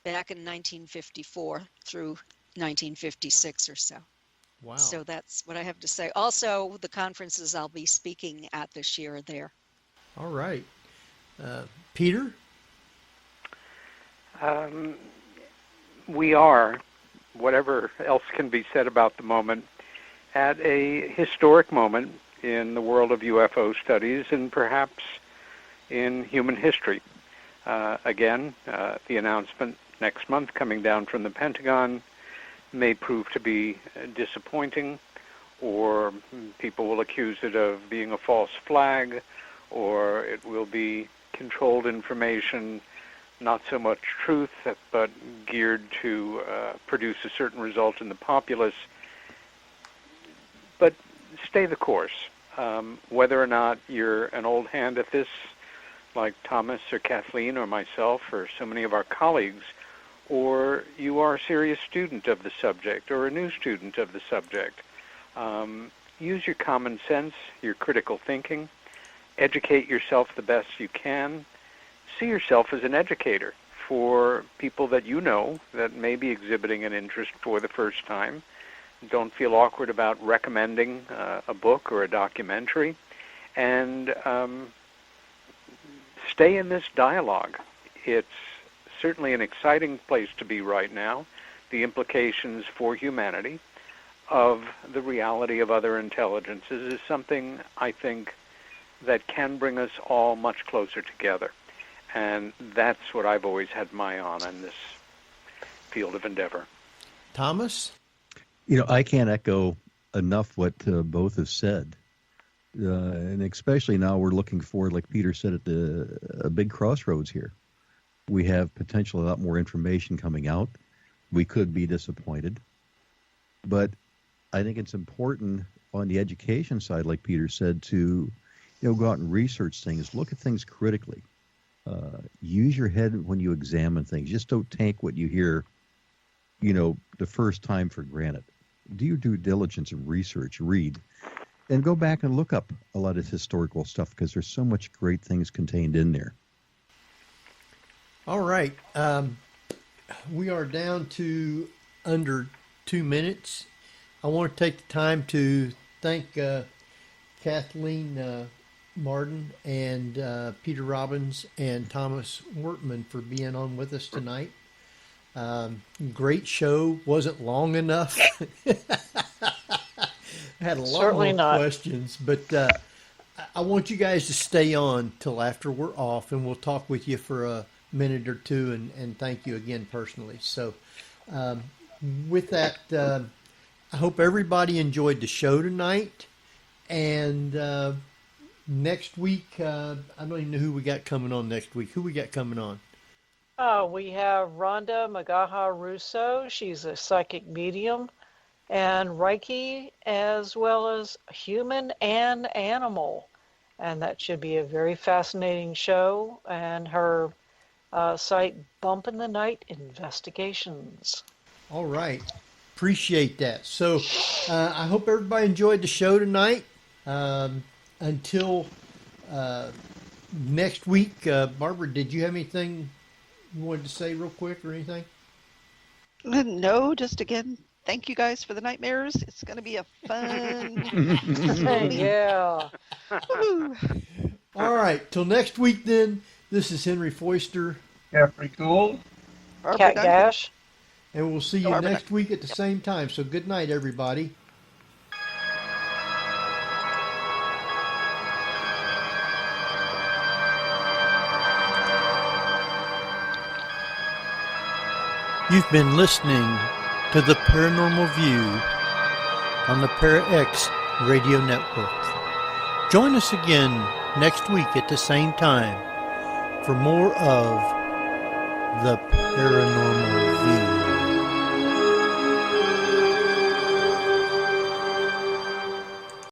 [SPEAKER 8] back in 1954 through 1956 or so.
[SPEAKER 3] Wow.
[SPEAKER 8] So that's what I have to say. Also, the conferences I'll be speaking at this year are there.
[SPEAKER 3] All right. Peter?
[SPEAKER 6] We are, whatever else can be said about the moment, at a historic moment in the world of UFO studies and perhaps in human history. Again, the announcement next month coming down from the Pentagon may prove to be disappointing, or people will accuse it of being a false flag, or it will be controlled information, not so much truth, but geared to produce a certain result in the populace. But stay the course. Whether or not you're an old hand at this, like Thomas or Kathleen or myself or so many of our colleagues, or you are a serious student of the subject or a new student of the subject, use your common sense, your critical thinking, educate yourself the best you can. See yourself as an educator for people that you know that may be exhibiting an interest for the first time. Don't feel awkward about recommending a book or a documentary, and stay in this dialogue. It's certainly an exciting place to be right now. The implications for humanity of the reality of other intelligences is something I think that can bring us all much closer together. And that's what I've always had my eye on in this field of endeavor.
[SPEAKER 3] Thomas?
[SPEAKER 7] I can't echo enough what both have said. And especially now we're looking forward, like Peter said, at a big crossroads here. We have potentially a lot more information coming out. We could be disappointed. But I think it's important on the education side, like Peter said, to go out and research things, look at things critically. Use your head when you examine things. Just don't take what you hear, the first time for granted. Do your due diligence and research, read, and go back and look up a lot of historical stuff because there's so much great things contained in there.
[SPEAKER 3] All right. We are down to under 2 minutes. I want to take the time to thank Kathleen Marden and Peter Robbins and Thomas Wertman for being on with us tonight. Great show. Wasn't long enough. Had a lot
[SPEAKER 5] Certainly
[SPEAKER 3] more
[SPEAKER 5] not.
[SPEAKER 3] questions, but I want you guys to stay on till after we're off, and we'll talk with you for a minute or two, and thank you again personally. So with that, I hope everybody enjoyed the show tonight, and next week, I don't even know who we got coming on next week. Who we got coming on?
[SPEAKER 5] We have Rhonda Magaha Russo. She's a psychic medium, and Reiki, as well as human and animal. And that should be a very fascinating show. And her site, Bump in the Night Investigations.
[SPEAKER 3] All right. Appreciate that. So I hope everybody enjoyed the show tonight. Until next week, Barbara, did you have anything you wanted to say real quick or anything?
[SPEAKER 4] No, just again, thank you guys for the nightmares. It's going to be a fun.
[SPEAKER 5] Yeah.
[SPEAKER 4] Woo.
[SPEAKER 3] All right. Till next week, then. This is Henry Foister.
[SPEAKER 9] Jeffrey Gould.
[SPEAKER 4] Barbara
[SPEAKER 5] Cat
[SPEAKER 4] Duncan.
[SPEAKER 5] Gash.
[SPEAKER 3] And we'll see you
[SPEAKER 4] Barbara
[SPEAKER 3] next week at the same time. So good night, everybody. You've been listening to the Paranormal View on the ParaX Radio Network. Join us again next week at the same time for more of the Paranormal View.